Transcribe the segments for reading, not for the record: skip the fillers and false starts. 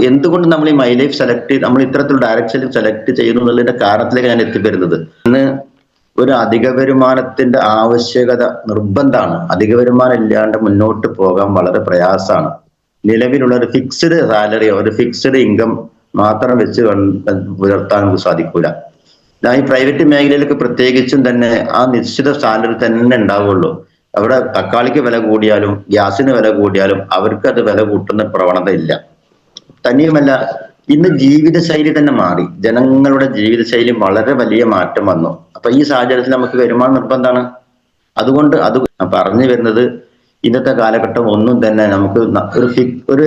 എന്തുകൊണ്ട് നമ്മൾ ഈ മൈ ലൈഫ് നമ്മൾ ഇത്തരത്തിലുള്ള ഡയറക്ഷൻ സെലക്ട് ചെയ്യുന്നു എന്നുള്ളതിന്റെ കാരണത്തിലേക്ക് ഞാൻ എത്തിപ്പെടുന്നത്. ഇന്ന് ഒരു അധിക വരുമാനത്തിന്റെ ആവശ്യകത നിർബന്ധമാണ്. അധിക വരുമാനം ഇല്ലാണ്ട് മുന്നോട്ട് പോകാൻ വളരെ പ്രയാസമാണ്. നിലവിലുള്ള ഒരു ഫിക്സ്ഡ് സാലറിയോ ഒരു ഫിക്സ്ഡ് ഇൻകം മാത്രം വെച്ച് പുലർത്താൻ നമുക്ക് സാധിക്കൂല. ഞാൻ ഈ പ്രൈവറ്റ് മേഖലയിലൊക്കെ പ്രത്യേകിച്ചും തന്നെ ആ നിശ്ചിത സാലറി തന്നെ ഉണ്ടാവുള്ളൂ. അവിടെ തക്കാളിക്ക് വില കൂടിയാലും ഗ്യാസിന് വില കൂടിയാലും അവർക്ക് അത് വില കൂട്ടുന്ന പ്രവണത ഇല്ല. തന്നെയുമല്ല, ഇന്ന് ജീവിതശൈലി തന്നെ മാറി. ജനങ്ങളുടെ ജീവിതശൈലി വളരെ വലിയ മാറ്റം വന്നു. അപ്പൊ ഈ സാഹചര്യത്തിൽ നമുക്ക് വരുമാനം നിർബന്ധമാണ്. അതുകൊണ്ട് അത് പറഞ്ഞു വരുന്നത്, ഇന്നത്തെ കാലഘട്ടം ഒന്നും തന്നെ നമുക്ക് ഒരു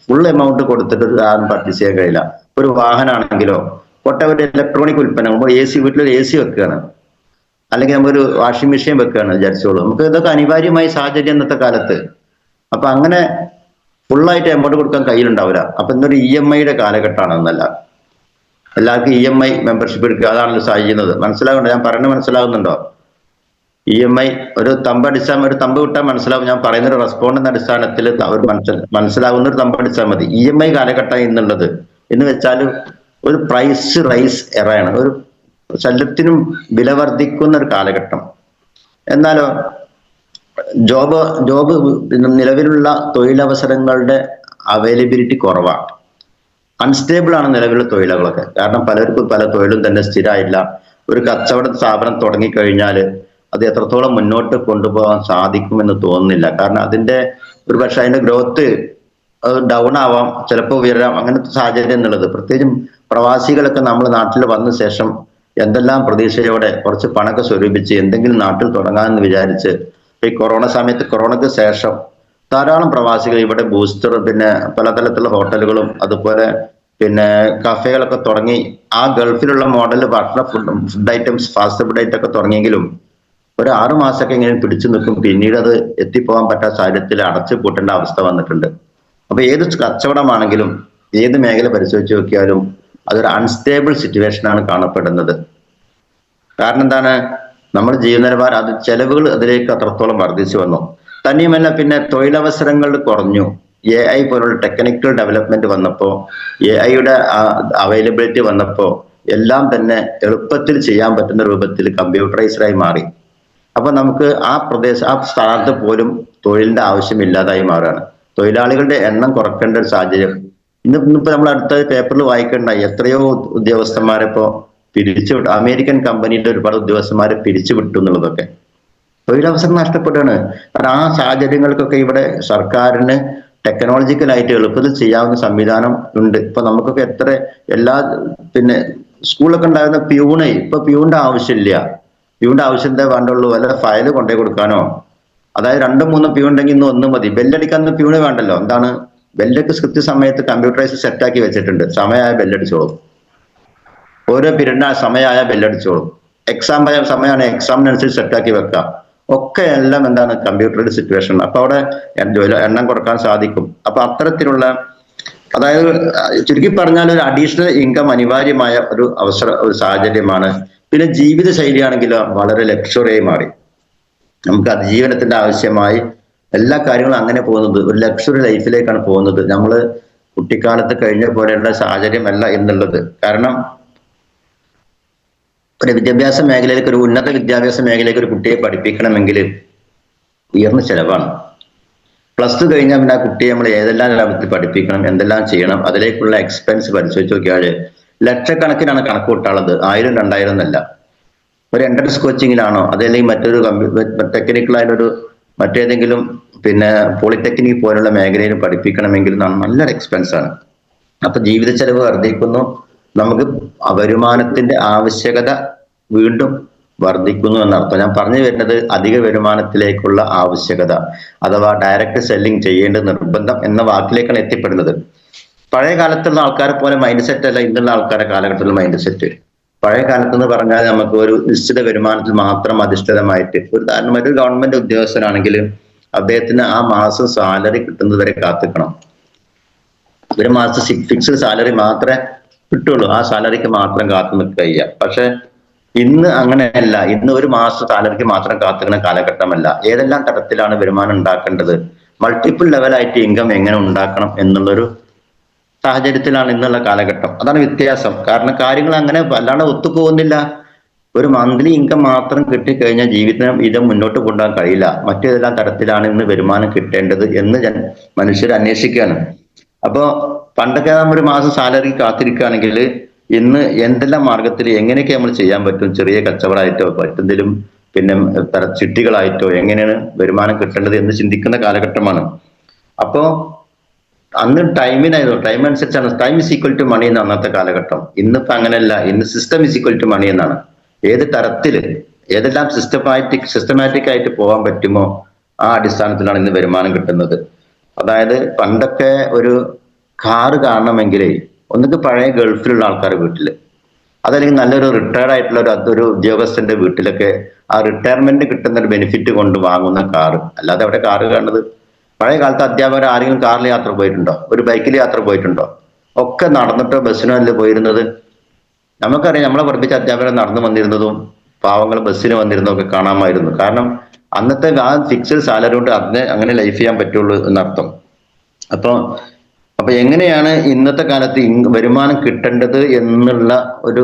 ഫുൾ എമൗണ്ട് കൊടുത്തിട്ട് ആരും പർച്ചേസ് ചെയ്യാൻ കഴിയില്ല. ഒരു വാഹനമാണെങ്കിലോ ഒട്ടേറെ ഇലക്ട്രോണിക് ഉൽപ്പന്നങ്ങൾ, വീട്ടിലൊരു AC വെക്കുകയാണ്, അല്ലെങ്കിൽ നമുക്കൊരു വാഷിംഗ് മെഷീൻ വെക്കുകയാണ് വിചാരിച്ചോളൂ. നമുക്ക് ഇതൊക്കെ അനിവാര്യമായ സാഹചര്യം ഇന്നത്തെ കാലത്ത്. അപ്പൊ അങ്ങനെ ഫുള്ളായിട്ട് എമൗണ്ട് കൊടുക്കാൻ കയ്യിലുണ്ടാവില്ല. അപ്പൊ ഇന്നൊരു EMI കാലഘട്ടമാണെന്നല്ല, എല്ലാവർക്കും EMI മെമ്പർഷിപ്പ് എടുക്കുക, അതാണല്ലോ സാധിക്കുന്നത്. മനസ്സിലാവുന്നുണ്ടോ? ഞാൻ പറയുന്നത് മനസ്സിലാകുന്നുണ്ടോ? EMI ഒരു തമ്പ് വിട്ടാൽ മനസ്സിലാവും. ഞാൻ പറയുന്ന ഒരു റെസ്പോണ്ടിന്റെ അടിസ്ഥാനത്തിൽ അവർ മനസ്സിലാവുന്ന ഒരു തമ്പ് അടിച്ചാൽ മതി. EMI കാലഘട്ടം എന്നുള്ളത് എന്ന് വെച്ചാൽ ഒരു പ്രൈസ് റൈസ് എറയാണ്. ഒരു ശല്യത്തിനും വില വർദ്ധിക്കുന്ന ഒരു കാലഘട്ടം. എന്നാലോ ജോബ് നിലവിലുള്ള തൊഴിലവസരങ്ങളുടെ അവൈലബിലിറ്റി കുറവാണ്. അൺസ്റ്റേബിൾ ആണ് നിലവിലുള്ള തൊഴിലുകളൊക്കെ. കാരണം പലർക്കും പല തൊഴിലും തന്നെ സ്ഥിരമായില്ല. ഒരു കച്ചവട സ്ഥാപനം തുടങ്ങിക്കഴിഞ്ഞാൽ അത് എത്രത്തോളം മുന്നോട്ട് കൊണ്ടുപോകാൻ സാധിക്കുമെന്ന് തോന്നുന്നില്ല. കാരണം അതിന്റെ ഒരു പക്ഷെ അതിന്റെ ഗ്രോത്ത് ഡൗൺ ആവാം, ചിലപ്പോൾ ഉയരാം, അങ്ങനത്തെ സാഹചര്യം എന്നുള്ളത്. പ്രത്യേകിച്ചും പ്രവാസികളൊക്കെ നമ്മുടെ നാട്ടിൽ വന്ന ശേഷം എന്തെല്ലാം പ്രതീക്ഷയോടെ കുറച്ച് പണമൊക്കെ സ്വരൂപിച്ച് എന്തെങ്കിലും നാട്ടിൽ തുടങ്ങാമെന്ന് വിചാരിച്ച് ഈ കൊറോണയ്ക്ക് ശേഷം ധാരാളം പ്രവാസികൾ ഇവിടെ ബൂസ്റ്റർ, പിന്നെ പലതരത്തിലുള്ള ഹോട്ടലുകളും അതുപോലെ പിന്നെ കഫേകളൊക്കെ തുടങ്ങി ആ ഗൾഫിലുള്ള model food items, fast food item ഒക്കെ തുടങ്ങിയെങ്കിലും ഒരു 6 മാസമൊക്കെ ഇങ്ങനെ പിടിച്ചു നിൽക്കും. പിന്നീട് അത് എത്തിപ്പോകാൻ പറ്റാത്ത സാഹചര്യത്തിൽ അടച്ചു പൂട്ടേണ്ട അവസ്ഥ വന്നിട്ടുണ്ട്. അപ്പൊ ഏത് കച്ചവടമാണെങ്കിലും ഏത് മേഖല പരിശോധിച്ച് നോക്കിയാലും അതൊരു അൺസ്റ്റേബിൾ സിറ്റുവേഷനാണ് കാണപ്പെടുന്നത്. കാരണം എന്താണ്? നമ്മുടെ ജീവന നിലവാരം, അത് ചെലവുകൾ അതിലേക്ക് അത്രത്തോളം വർദ്ധിച്ചു വന്നു. തന്നെയുമല്ല, പിന്നെ തൊഴിലവസരങ്ങൾ കുറഞ്ഞു. AI പോലുള്ള ടെക്നിക്കൽ ഡെവലപ്മെന്റ് വന്നപ്പോൾ, AI അവൈലബിലിറ്റി വന്നപ്പോൾ എല്ലാം തന്നെ എളുപ്പത്തിൽ ചെയ്യാൻ പറ്റുന്ന രൂപത്തിൽ കമ്പ്യൂട്ടറൈസ്ഡായി മാറി. അപ്പൊ നമുക്ക് ആ സ്ഥാനത്ത് പോലും തൊഴിലിന്റെ ആവശ്യമില്ലാതായി മാറുകയാണ്. തൊഴിലാളികളുടെ എണ്ണം കുറക്കേണ്ട ഒരു സാഹചര്യം ഇന്നിപ്പോ നമ്മൾ അടുത്ത പേപ്പറിൽ വായിക്കേണ്ട എത്രയോ ഉദ്യോഗസ്ഥന്മാരെ ഇപ്പോ പിരിച്ചുവിട്ടു. അമേരിക്കൻ കമ്പനിയുടെ ഒരുപാട് ഉദ്യോഗസ്ഥന്മാരെ പിരിച്ചുവിട്ടു എന്നുള്ളതൊക്കെ തൊഴിലവസരം നഷ്ടപ്പെടുകയാണ്. കാരണം ആ സാഹചര്യങ്ങൾക്കൊക്കെ ഇവിടെ സർക്കാരിന് ടെക്നോളജിക്കലായിട്ട് എളുപ്പത്തിൽ ചെയ്യാവുന്ന സംവിധാനം ഉണ്ട്. ഇപ്പൊ നമുക്കൊക്കെ പിന്നെ സ്കൂളൊക്കെ ഉണ്ടായിരുന്ന ഇപ്പൊ പ്യൂണിന്റെ ആവശ്യമില്ല. പ്യൂണിന്റെ ആവശ്യം എന്താ വേണ്ടുള്ളൂ? വല്ല ഫയല് കൊണ്ടുപോയി കൊടുക്കാനോ, അതായത് 2-3 പ്യൂൺ ഉണ്ടെങ്കിൽ ഇന്ന് 1 മതി. ബെല്ലടിക്കാൻ പ്യൂണ് വേണ്ടല്ലോ. എന്താണ്? ബെല്ലൊക്കെ കൃത്യസമയത്ത് കമ്പ്യൂട്ടറൈസ് സെറ്റാക്കി വെച്ചിട്ടുണ്ട്. സമയമായ ബെല്ലടിച്ചോളും. ഓരോ പീരീഡിന് സമയമായ ബെല്ലടിച്ചോളും. എക്സാം സമയമാണ്, എക്സാമിനനുസരിച്ച് സെറ്റാക്കി വെക്കാം. ഒക്കെ എല്ലാം എന്താണ്? കമ്പ്യൂട്ടറുടെ സിറ്റുവേഷൻ. അപ്പൊ അവിടെ എണ്ണം കുറക്കാൻ സാധിക്കും. അപ്പൊ അത്തരത്തിലുള്ള, അതായത് ചുരുക്കി പറഞ്ഞാൽ ഒരു അഡീഷണൽ ഇൻകം അനിവാര്യമായ ഒരു സാഹചര്യമാണ്. പിന്നെ ജീവിത ശൈലിയാണെങ്കിലോ വളരെ ലക്ഷറിയായി മാറി. നമുക്ക് അതിജീവനത്തിന്റെ ആവശ്യമായി എല്ലാ കാര്യങ്ങളും അങ്ങനെ പോകുന്നത് ഒരു ലക്ഷറി ലൈഫിലേക്കാണ് പോകുന്നത്. നമ്മൾ കുട്ടിക്കാലത്ത് കഴിഞ്ഞ പോലെയുള്ള സാഹചര്യമല്ല എന്നുള്ളത്. കാരണം ഒരു വിദ്യാഭ്യാസ മേഖലയിലേക്ക്, ഒരു ഉന്നത വിദ്യാഭ്യാസ മേഖലയിലേക്ക് ഒരു കുട്ടിയെ പഠിപ്പിക്കണമെങ്കിൽ ഉയർന്ന ചെലവാണ്. +2 കഴിഞ്ഞാൽ പിന്നെ ആ കുട്ടിയെ നമ്മൾ ഏതെല്ലാം ലാഭത്തിൽ പഠിപ്പിക്കണം, എന്തെല്ലാം ചെയ്യണം, അതിലേക്കുള്ള എക്സ്പെൻസ് പരിശോധിച്ച് നോക്കിയാൽ ലക്ഷക്കണക്കിനാണ് കണക്ക് കൂട്ടാനുള്ളത്. 1000-2000 എന്നല്ല. ഒരു എൻട്രൻസ് കോച്ചിങ്ങിലാണോ, അതല്ലെങ്കിൽ മറ്റൊരു ടെക്നിക്കലായിട്ടൊരു മറ്റേതെങ്കിലും പിന്നെ പോളിടെക്നിക് പോലുള്ള മേഖലയിൽ പഠിപ്പിക്കണമെങ്കിൽ നല്ലൊരു എക്സ്പെൻസ് ആണ്. അപ്പൊ ജീവിത ചെലവ് വർദ്ധിക്കുന്നു. നമുക്ക് വരുമാനത്തിന്റെ ആവശ്യകത വീണ്ടും വർദ്ധിക്കുന്നു എന്നർത്ഥം. ഞാൻ പറഞ്ഞു വരുന്നത് അധിക വരുമാനത്തിലേക്കുള്ള ആവശ്യകത, അഥവാ ഡയറക്റ്റ് സെല്ലിംഗ് ചെയ്യേണ്ട നിർബന്ധം എന്ന വാക്കിലേക്കാണ് എത്തിപ്പെടുന്നത്. പഴയ കാലത്തുള്ള ആൾക്കാരെ പോലെ മൈൻഡ് സെറ്റ് അല്ല ഇന്നുള്ള ആൾക്കാരെ കാലഘട്ടത്തിലുള്ള മൈൻഡ് സെറ്റ്. പഴയ കാലത്ത് എന്ന് പറഞ്ഞാൽ നമുക്ക് ഒരു നിശ്ചിത വരുമാനത്തിൽ മാത്രം അധിഷ്ഠിതമായിട്ട്, ഒരു ഗവൺമെന്റ് ഉദ്യോഗസ്ഥനാണെങ്കിൽ അദ്ദേഹത്തിന് ആ മാസം സാലറി കിട്ടുന്നത് വരെ കാത്തിക്കണം. ഒരു മാസം ഫിക്സ്ഡ് സാലറി മാത്രമേ കിട്ടുള്ളൂ. ആ സാലറിക്ക് മാത്രം കാത്തു നിൽക്കുക. പക്ഷെ ഇന്ന് അങ്ങനെയല്ല. ഇന്ന് ഒരു മാസം സാലറിക്ക് മാത്രം കാത്തുനിൽക്കുന്ന കാലഘട്ടമല്ല. ഏതെല്ലാം തരത്തിലാണ് വരുമാനം ഉണ്ടാക്കേണ്ടത്, മൾട്ടിപ്പിൾ ലെവലായിട്ട് ഇൻകം എങ്ങനെ ഉണ്ടാക്കണം എന്നുള്ളൊരു സാഹചര്യത്തിലാണ് ഇന്നുള്ള കാലഘട്ടം. അതാണ് വ്യത്യാസം. കാരണം കാര്യങ്ങൾ അങ്ങനെ വല്ലാണ്ട് ഒത്തുപോകുന്നില്ല. ഒരു മന്ത്ലി ഇൻകം മാത്രം കിട്ടിക്കഴിഞ്ഞാൽ ജീവിതം ഇത് മുന്നോട്ട് കൊണ്ടുപോകാൻ കഴിയില്ല. മറ്റേതെല്ലാം തരത്തിലാണ് ഇന്ന് വരുമാനം കിട്ടേണ്ടത് എന്ന് മനുഷ്യർ അന്വേഷിക്കുകയാണ്. അപ്പോ പണ്ടൊക്കെ നമ്മൾ ഒരു മാസം സാലറി കാത്തിരിക്കുകയാണെങ്കിൽ ഇന്ന് എന്തെല്ലാം മാർഗത്തിൽ എങ്ങനെയൊക്കെ നമ്മൾ ചെയ്യാൻ പറ്റും, ചെറിയ കച്ചവടമായിട്ടോ മറ്റെന്തെങ്കിലും പിന്നെ ചിട്ടികളായിട്ടോ എങ്ങനെയാണ് വരുമാനം കിട്ടേണ്ടത് എന്ന് ചിന്തിക്കുന്ന കാലഘട്ടമാണ്. അപ്പോ അന്ന് ടൈമിനായിരുന്നു, ടൈം അനുസരിച്ചാണ്, time is equal to money എന്ന് അന്നത്തെ കാലഘട്ടം. ഇന്നിപ്പോ അങ്ങനെയല്ല, ഇന്ന് system is equal to money എന്നാണ്. ഏത് തരത്തില് ഏതെല്ലാം സിസ്റ്റമാറ്റിക് ആയിട്ട് പോകാൻ പറ്റുമോ ആ അടിസ്ഥാനത്തിലാണ് ഇന്ന് വരുമാനം കിട്ടുന്നത്. അതായത് പണ്ടൊക്കെ ഒരു കാറ് കാണണമെങ്കിൽ ഒന്നുകിൽ പഴയ ഗൾഫിലുള്ള ആൾക്കാർ വീട്ടില്, അതല്ലെങ്കിൽ നല്ലൊരു റിട്ടയർഡ് ആയിട്ടുള്ള ഒരു ഉദ്യോഗസ്ഥന്റെ വീട്ടിലൊക്കെ ആ റിട്ടയർമെന്റ് കിട്ടുന്ന ഒരു ബെനിഫിറ്റ് കൊണ്ട് വാങ്ങുന്ന കാറ്. അല്ലാതെ അവിടെ കാറ് കാണുന്നത് പഴയ കാലത്ത് അധ്യാപകർ ആരെങ്കിലും കാറിൽ യാത്ര പോയിട്ടുണ്ടോ, ഒരു ബൈക്കിൽ യാത്ര പോയിട്ടുണ്ടോ? ഒക്കെ നടന്നിട്ടോ ബസ്സിനോ അല്ലേ പോയിരുന്നത്. നമുക്കറിയാം, നമ്മളെ പഠിപ്പിച്ച അധ്യാപകർ നടന്നു വന്നിരുന്നതും പാവങ്ങൾ ബസ്സിന് വന്നിരുന്നതും ഒക്കെ കാണാമായിരുന്നു. കാരണം അന്നത്തെ ആ ഫിക്സഡ് സാലറി കൊണ്ട് അങ്ങനെ ലൈഫ് ചെയ്യാൻ പറ്റുള്ളൂ എന്നർത്ഥം. അപ്പൊ എങ്ങനെയാണ് ഇന്നത്തെ കാലത്ത് വരുമാനം കിട്ടേണ്ടത് എന്നുള്ള ഒരു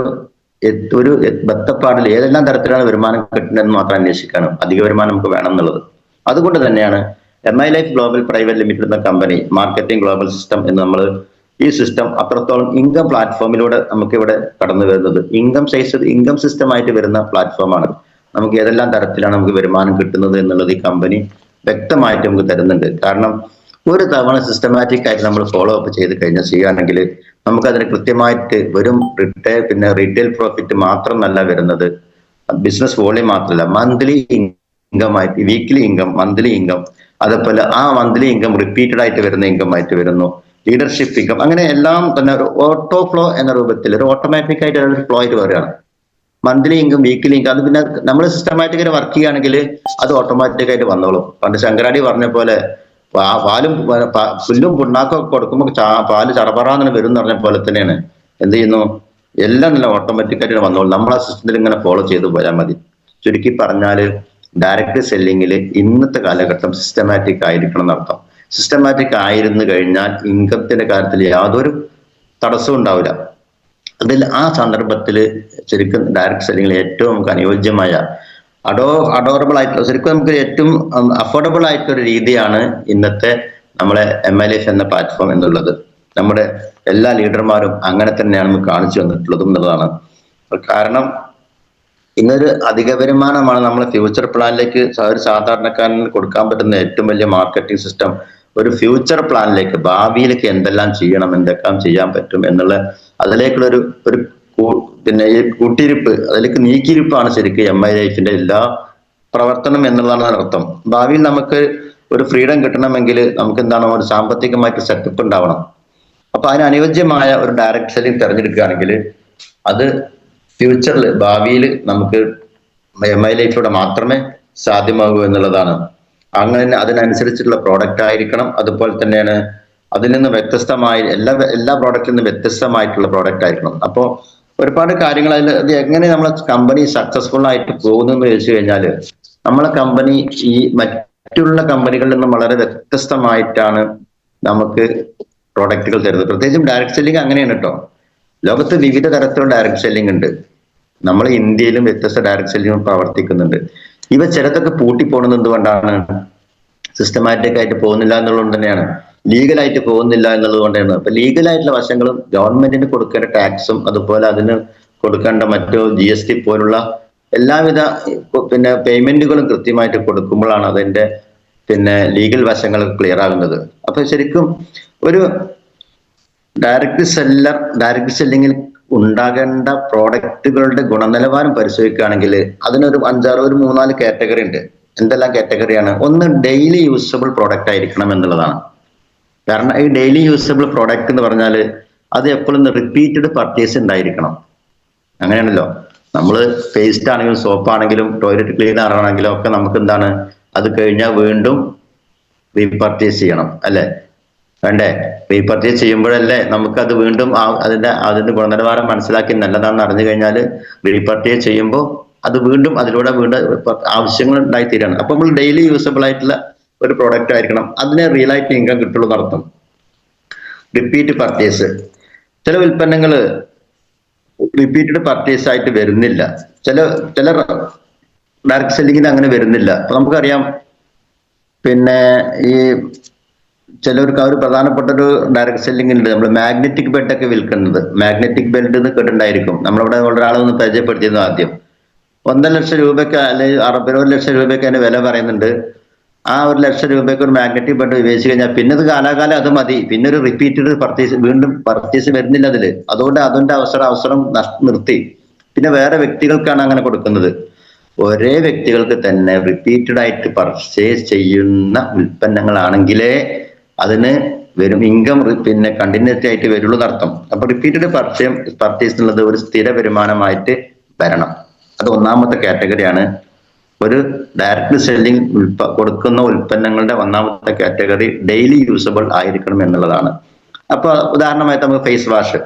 ബന്ധപ്പാടിൽ ഏതെല്ലാം തരത്തിലാണ് വരുമാനം കിട്ടേണ്ടതെന്ന് മാത്രം അന്വേഷിക്കാനും അധിക വരുമാനം നമുക്ക് വേണം എന്നുള്ളത്. അതുകൊണ്ട് തന്നെയാണ് MI life global private limited എന്ന കമ്പനി മാർക്കറ്റിംഗ് ഗ്ലോബൽ സിസ്റ്റം എന്ന് നമ്മൾ ഈ സിസ്റ്റം അത്രത്തോളം ഇൻകം പ്ലാറ്റ്ഫോമിലൂടെ നമുക്ക് ഇവിടെ കടന്നു വരുന്നത്. ഇൻകം സിസ്റ്റം ആയിട്ട് വരുന്ന പ്ലാറ്റ്ഫോമാണ്. നമുക്ക് ഏതെല്ലാം തരത്തിലാണ് നമുക്ക് വരുമാനം കിട്ടുന്നത് എന്നുള്ളത് ഈ കമ്പനി വ്യക്തമായിട്ട് നമുക്ക് തരുന്നുണ്ട്. കാരണം ഒരു തവണ സിസ്റ്റമാറ്റിക് ആയിട്ട് നമ്മൾ ഫോളോ അപ്പ് ചെയ്ത് കഴിഞ്ഞാൽ ചെയ്യുകയാണെങ്കിൽ നമുക്ക് അതിന് കൃത്യമായിട്ട് വെറും റീറ്റെയിൽ പ്രോഫിറ്റ് മാത്രമല്ല വരുന്നത്, ബിസിനസ് വോളിയം മാത്രമല്ല, മന്ത്ലി ഇൻകം ആയിട്ട്, വീക്ക്ലി ഇൻകം, മന്ത്ലി ഇൻകം, അതേപോലെ ആ മന്ത്ലി ഇൻകം റിപ്പീറ്റഡ് ആയിട്ട് വരുന്ന ഇൻകം ആയിട്ട് വരുന്നു, ലീഡർഷിപ്പ് ഇൻകം, അങ്ങനെ എല്ലാം തന്നെ ഒരു ഓട്ടോ ഫ്ലോ എന്ന രൂപത്തിൽ ഒരു ഓട്ടോമാറ്റിക് ആയിട്ട് ഒരു ഫ്ലോ ആയിട്ട് വരികയാണ്. മന്ത്ലി ഇൻകം, വീക്ക്ലി ഇൻകം, അത് പിന്നെ നമ്മൾ സിസ്റ്റമാറ്റിക്കായിട്ട് വർക്ക് ചെയ്യുകയാണെങ്കിൽ അത് ഓട്ടോമാറ്റിക് ആയിട്ട് വന്നോളും. പണ്ട് ശങ്കരാടി പറഞ്ഞ പോലെ പുല്ലും പുണ്ണാക്കൊക്കെ കൊടുക്കുമ്പോൾ പാല് ചടപറാന്ന് വരും എന്ന് പറഞ്ഞ പോലെ തന്നെയാണ് എന്ത് ചെയ്യുന്നു, എല്ലാം നല്ല ഓട്ടോമാറ്റിക് ആയിട്ട് വന്നോളും. നമ്മൾ ആ സിസ്റ്റത്തിൽ ഇങ്ങനെ ഫോളോ ചെയ്ത് പോയാൽ മതി. ചുരുക്കി പറഞ്ഞാല് ഡയറക്റ്റ് സെല്ലിങ്ങിൽ ഇന്നത്തെ കാലഘട്ടം സിസ്റ്റമാറ്റിക് ആയിരിക്കണം എന്നർത്ഥം. സിസ്റ്റമാറ്റിക് ആയിരുന്നു കഴിഞ്ഞാൽ ഇൻകത്തിന്റെ കാര്യത്തിൽ യാതൊരു തടസ്സവും ഉണ്ടാവില്ല. അതിൽ ആ സന്ദർഭത്തിൽ ശരിക്കും ഡയറക്റ്റ് സെല്ലിങ്ങിൽ ഏറ്റവും നമുക്ക് അനുയോജ്യമായ അഡോറബിൾ ആയിട്ടുള്ള, ശരിക്കും നമുക്ക് ഏറ്റവും അഫോർഡബിൾ ആയിട്ടൊരു രീതിയാണ് ഇന്നത്തെ നമ്മളെ MI ലൈഫ് എന്ന പ്ലാറ്റ്ഫോം എന്നുള്ളത്. നമ്മുടെ എല്ലാ ലീഡർമാരും അങ്ങനെ തന്നെയാണ് നമുക്ക് കാണിച്ചു തന്നിട്ടുള്ളതും എന്നുള്ളതാണ്. കാരണം ഇന്നൊരു അധിക വരുമാനമാണ് നമ്മളെ ഫ്യൂച്ചർ പ്ലാനിലേക്ക് ഒരു സാധാരണക്കാരന് കൊടുക്കാൻ പറ്റുന്ന ഏറ്റവും വലിയ മാർക്കറ്റിംഗ് സിസ്റ്റം. ഒരു ഫ്യൂച്ചർ പ്ലാനിലേക്ക്, ഭാവിയിലേക്ക് എന്തെല്ലാം ചെയ്യണം, എന്തൊക്കെ ചെയ്യാൻ പറ്റും എന്നുള്ള അതിലേക്കുള്ള ഒരു പിന്നെ ഈ കൂട്ടിയിരിപ്പ്, അതിലേക്ക് നീക്കിയിരിപ്പാണ് ശരിക്കും MI ലൈഫിന്റെ എല്ലാ പ്രവർത്തനം എന്നുള്ളതാണ് അർത്ഥം. ഭാവിയിൽ നമുക്ക് ഒരു ഫ്രീഡം കിട്ടണമെങ്കിൽ നമുക്ക് എന്താണ്, ഒരു സാമ്പത്തികമായിട്ട് സെറ്റപ്പ് ഉണ്ടാവണം. അപ്പൊ അതിന് അനുയോജ്യമായ ഒരു ഡയറക്റ്റ് സെല്ലിംഗ് തിരഞ്ഞെടുക്കുകയാണെങ്കിൽ അത് ഫ്യൂച്ചറിൽ, ഭാവിയിൽ നമുക്ക് MI ലൈഫിലൂടെ മാത്രമേ സാധ്യമാകൂ എന്നുള്ളതാണ്. അങ്ങനെ അതിനനുസരിച്ചിട്ടുള്ള പ്രോഡക്റ്റ് ആയിരിക്കണം. അതുപോലെ തന്നെയാണ് അതിൽ നിന്ന് വ്യത്യസ്തമായി എല്ലാ പ്രോഡക്റ്റിൽ നിന്ന് വ്യത്യസ്തമായിട്ടുള്ള പ്രോഡക്റ്റ് ആയിരിക്കണം. അപ്പോൾ ഒരുപാട് കാര്യങ്ങൾ അത് എങ്ങനെ നമ്മളെ കമ്പനി സക്സസ്ഫുൾ ആയിട്ട് പോകുന്നു എന്ന് ചോദിച്ചു കഴിഞ്ഞാൽ, നമ്മളെ കമ്പനി ഈ മറ്റുള്ള കമ്പനികളിൽ നിന്നും വളരെ വ്യത്യസ്തമായിട്ടാണ് നമുക്ക് പ്രോഡക്റ്റുകൾ തരുന്നത്. പ്രത്യേകിച്ചും ഡയറക്റ്റ് സെല്ലിംഗ് അങ്ങനെയാണ് കേട്ടോ. ലോകത്ത് വിവിധ തരത്തിലുള്ള ഡയറക്റ്റ് സെല്ലിംഗ് ഉണ്ട്. നമ്മൾ ഇന്ത്യയിലും വ്യത്യസ്ത ഡയറക്റ്റ് സെല്ലിംഗ് പ്രവർത്തിക്കുന്നുണ്ട്. ഇവ ചിലതൊക്കെ പൂട്ടിപ്പോകുന്നത് എന്തുകൊണ്ടാണ്? സിസ്റ്റമാറ്റിക് ആയിട്ട് പോകുന്നില്ല എന്നുള്ളത് തന്നെയാണ്, ലീഗലായിട്ട് പോകുന്നില്ല എന്നുള്ളത് കൊണ്ടാണ്. അപ്പൊ ലീഗലായിട്ടുള്ള വശങ്ങളും ഗവൺമെന്റിന് കൊടുക്കേണ്ട ടാക്സും അതുപോലെ അതിന് കൊടുക്കേണ്ട മറ്റു GST പോലുള്ള എല്ലാവിധ പിന്നെ പേയ്മെന്റുകളും കൃത്യമായിട്ട് കൊടുക്കുമ്പോഴാണ് അതിന്റെ പിന്നെ ലീഗൽ വശങ്ങൾ ക്ലിയർ ആകുന്നത്. അപ്പൊ ശരിക്കും ഒരു ഡയറക്റ്റ് സെല്ലിങ്ങിൽ ഉണ്ടാകേണ്ട പ്രോഡക്റ്റുകളുടെ ഗുണനിലവാരം പരിശോധിക്കുകയാണെങ്കിൽ അതിനൊരു 3-4 കാറ്റഗറി ഉണ്ട്. എന്തെല്ലാം കാറ്റഗറിയാണ്? ഒന്ന്, ഡെയിലി യൂസബിൾ പ്രോഡക്റ്റ് ആയിരിക്കണം എന്നുള്ളതാണ്. കാരണം ഈ ഡെയിലി യൂസബിൾ പ്രോഡക്റ്റ് എന്ന് പറഞ്ഞാൽ അത് എപ്പോഴും റിപ്പീറ്റഡ് പർച്ചേസ് ഉണ്ടായിരിക്കണം. അങ്ങനെയാണല്ലോ, നമ്മൾ പേസ്റ്റ് ആണെങ്കിലും സോപ്പ് ആണെങ്കിലും ടോയ്ലറ്റ് ക്ലീനർ ആണെങ്കിലും ഒക്കെ നമുക്ക് എന്താണ്, അത് കഴിഞ്ഞാൽ വീണ്ടും റീപർച്ചേസ് ചെയ്യണം അല്ലെ, വേണ്ടേ? റീപർച്ചേസ് ചെയ്യുമ്പോഴല്ലേ നമുക്കത് വീണ്ടും അതിന്റെ ഗുണനിലവാരം മനസ്സിലാക്കി നല്ലതാണെന്ന് അറിഞ്ഞു കഴിഞ്ഞാൽ റീപർച്ചേസ് ചെയ്യുമ്പോൾ അത് വീണ്ടും അതിലൂടെ ആവശ്യങ്ങൾ ഉണ്ടായിത്തീരാണ്. അപ്പൊ നമ്മൾ ഡെയിലി യൂസബിൾ ആയിട്ടുള്ള ഒരു പ്രോഡക്റ്റ് ആയിരിക്കണം. അതിനെ റിയൽ ആയിട്ട് ഇൻകം കിട്ടുള്ളൂ എന്നർത്ഥം. Repeat purchase. ചില ഉൽപ്പന്നങ്ങൾ റിപ്പീറ്റഡ് പർച്ചേസ് ആയിട്ട് വരുന്നില്ല. ചില ചില ഡയറക്ട് സെല്ലിങ്ങിന് അങ്ങനെ വരുന്നില്ല. അപ്പൊ നമുക്കറിയാം, പിന്നെ ഈ ചിലർക്ക് ആ ഒരു പ്രധാനപ്പെട്ട ഒരു ഡയറക്ട് സെല്ലിംഗ് ഉണ്ട്. നമ്മൾ മാഗ്നറ്റിക് ബെഡ് ഒക്കെ വിൽക്കുന്നത്. മാഗ്നറ്റിക് ബെഡ് എന്ന് കേട്ടിട്ടുണ്ടായിരിക്കും. നമ്മളിവിടെ ഒരാളെ ഒന്ന് പരിചയപ്പെടുത്തിയിരുന്നു ആദ്യം. 1,00,000 രൂപയ്ക്ക് അല്ലെങ്കിൽ 1,00,000 രൂപയ്ക്ക് അതിന് വില പറയുന്നുണ്ട്. ആ 1,00,000 രൂപയ്ക്ക് ഒരു മാഗ്നറ്റിക് ബെഡ് ഉപയോഗിച്ച് കഴിഞ്ഞാൽ പിന്നെ അത് കാലാകാലം അത് മതി. പിന്നെ ഒരു റിപ്പീറ്റഡ് പർച്ചേസ്, വീണ്ടും പർച്ചേസ് വരുന്നില്ല അതില്. അതുകൊണ്ട് അതിന്റെ അവസരം നിർത്തി. പിന്നെ വേറെ വ്യക്തികൾക്കാണ് അങ്ങനെ കൊടുക്കുന്നത്. ഒരേ വ്യക്തികൾക്ക് തന്നെ റിപ്പീറ്റഡ് ആയിട്ട് പർച്ചേസ് ചെയ്യുന്ന ഉൽപ്പന്നങ്ങളാണെങ്കിലേ അതിന് വരും ഇൻകം, പിന്നെ കണ്ടിന്യൂറ്റി ആയിട്ട് വരുള്ളൂ എന്നർത്ഥം. അപ്പൊ റിപ്പീറ്റഡ് പർച്ചേസ് എന്നുള്ളത് ഒരു സ്ഥിര വരുമാനമായിട്ട് വരണം. അത് ഒന്നാമത്തെ കാറ്റഗറിയാണ്. ഒരു ഡയറക്ട് സെല്ലിംഗ് കൊടുക്കുന്ന ഉൽപ്പന്നങ്ങളുടെ ഒന്നാമത്തെ കാറ്റഗറി ഡെയിലി യൂസബിൾ ആയിരിക്കണം എന്നുള്ളതാണ്. അപ്പൊ ഉദാഹരണമായിട്ട് നമുക്ക് face wash,